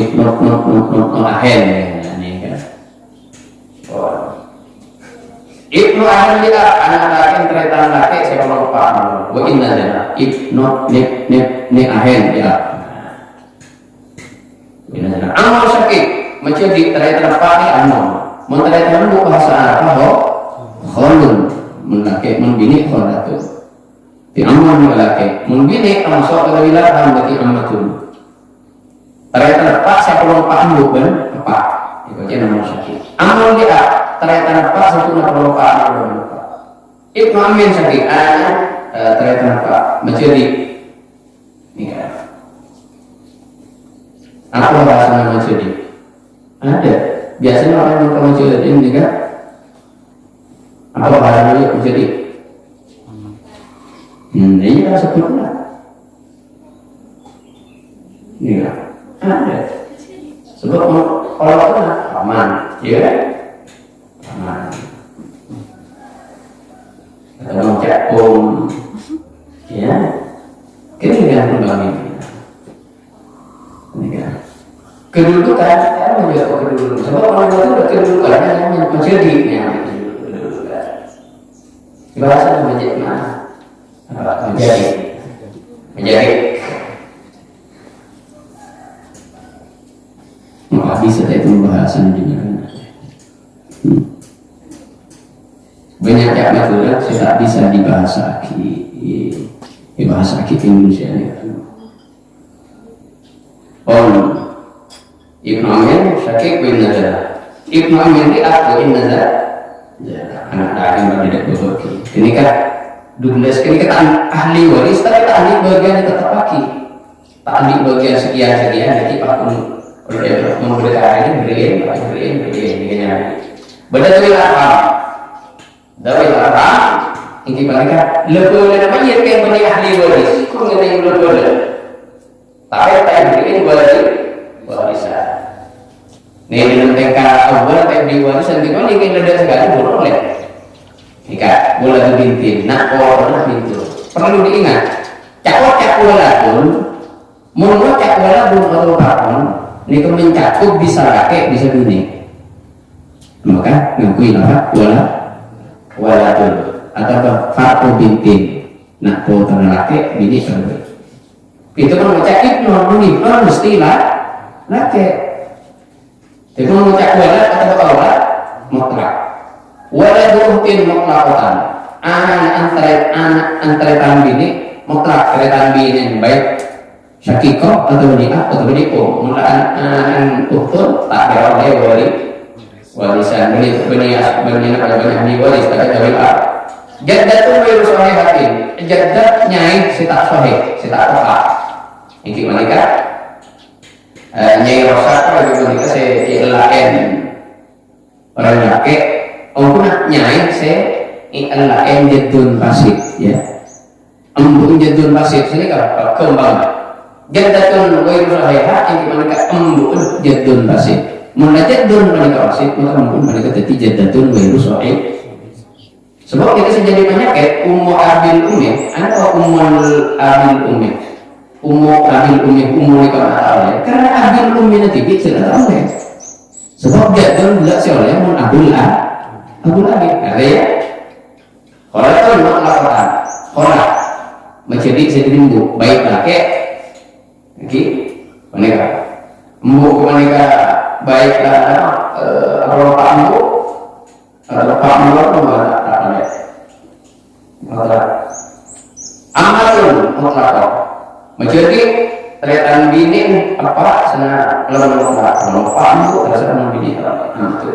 Ibnu ahli kita anak laki kereta laki saya mau paham. Wa inna lana ibnu ne ahen ya. Inna lana amal sakit menjadi kereta laki amal. Menteri itu bahasa Arab kholun melaki membini kholatu. Di amal melaki membini masuk ke wilayah bagi amatul. Kereta laki saya belum paham bukan apa. Itu aja nama sakit. Amal dia ternyata apa satu nak lupa Ibnu Amin sakit ternyata apa menjadi nikah apa bahasa menjadi ada biasanya orang yang menjadi nikah apa bahasa menjadi ini kan sebutlah nikah ada sebab kalau aman ya atau cekung ya kini kan kembali ini kan kedudukan kan menjadi kedudukan sebab orang itu ada kedudukan yang menjadi bahasa menjadi menjadi bisa itu pembahasan di mana. Banyak yang maturan tidak bisa dibahas di bahasa Indonesia ini. Ibnu Amir syakik bin Nazar. Ibnu Amir ini aku bin Nazar. Anak dagang tidak berbagi. Ini kan 12 ini kan ahli waris, tapi ahli bagian tetap lagi. Ahli bagian sekian jadi Pak memberikan ini berikan. Beda tu apa? Dawai apa? Ini mereka lebih namanya yang beri ahli waris. Kau ngerti lebih. Tapi tak berikan warisan. Nih dalam tengkar awal tak beri warisan kita ni kita ada segala boleh. Jika bola bintin, nak orang pintu. Perlu diingat. Cak bola pun, mau cak bola pun atau apapun, ni kau mencakup bisa rakyat bisa bini. Maka ngakui lah bola pun atau faktor bintin, nak kau tanah rakyat bini kalau itu kan cakap normal mestilah rakyat. Jadi mau cak bola atau bola mutlak. Wala duhtin mutlaqatan antara tanbini mutlak tanbini baik syakikoh atau ni'ah atau ni'um mulaan uhtun tak beroleh warisan benih waris tak ada jaddatun wa yusahihatin jaddat nyai sita sahih sita roha ini malika nyai rosa itu malika se-ilahen orang laki orang nyai se-ilahen jadun pasif ya embun jadun pasif sini kan kembang jaddatun wa yusahihatin ini malika embun jadun pasif mulai jadun malika pasif maka embun malika jadi jaddatun wa yusahihatin. Sebab kita sejadi penyakit ummu abil ummi, atau ummul abil ummi, ummu abil ummi, ummu nikah karena abil ummi nanti bisa tahu ya. Sebab jadul tidak seoleh mun abul abil, ada ya. Kalau itu nak laporan, kalau menjadi sedembu baik laki, oke, menikah, ummu menikah baiklah kalau pak ummu, atau pak ummu itu mana? Amalun mutlaqah menjadi teriakan bini apa sana lemah paham itu terasa bini itu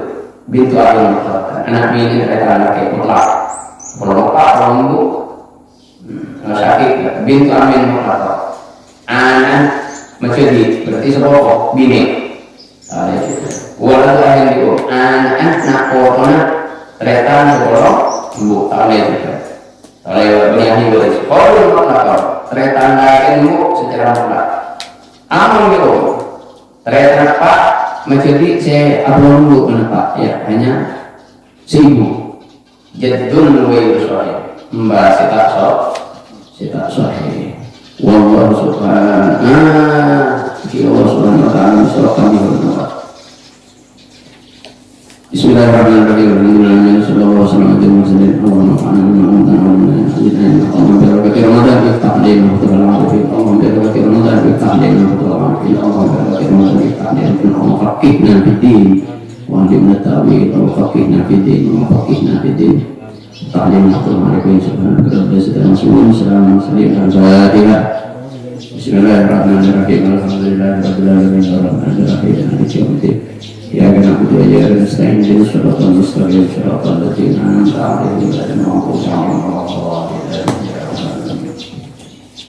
bintu ayam anak bini teriakan laki mutlaq melompat lembu sakit bintu amin mutlaqah anak menjadi berarti sebab bini walau yang itu anak nak korona teriakan sebelum ibu tak juga oleh penyanyi boleh kalau mengatakan ternyata ilmu secara mutlak amal itu ternyata pak menjadi saya abang dulu kenapa ya hanya 1000 jadun luwih soalnya membahas kita sahih wallahu subhanahu wa ta'ala sallallahu Bismillahirrahmanirrahim. Sallallahu alaihi wasallam. Allahumma barik Ramadan fi ta'lim wa ta'ala. Allahumma barik Ramadan fi ta'lim wa ta'ala. Allahumma barik Ramadan fi ta'lim wa faqihna fid din wa 'allimna ta'wil wa faqihna fid din wa faqihna fid din. Ta'lim wa ta'ala subhanaka rabbil izzati amma yasifun. Al-Fatihah. Bismillahirrahmanirrahim. Alhamdulillahirabbil alamin. Arrahmanir rahim. Maliki yaumiddin. Ya na'budu wa iyyaka nasta'in ihdinas siratal mustaqim siratal ladzina an'amta 'alaihim ghairil maghdubi 'alaihim waladdallin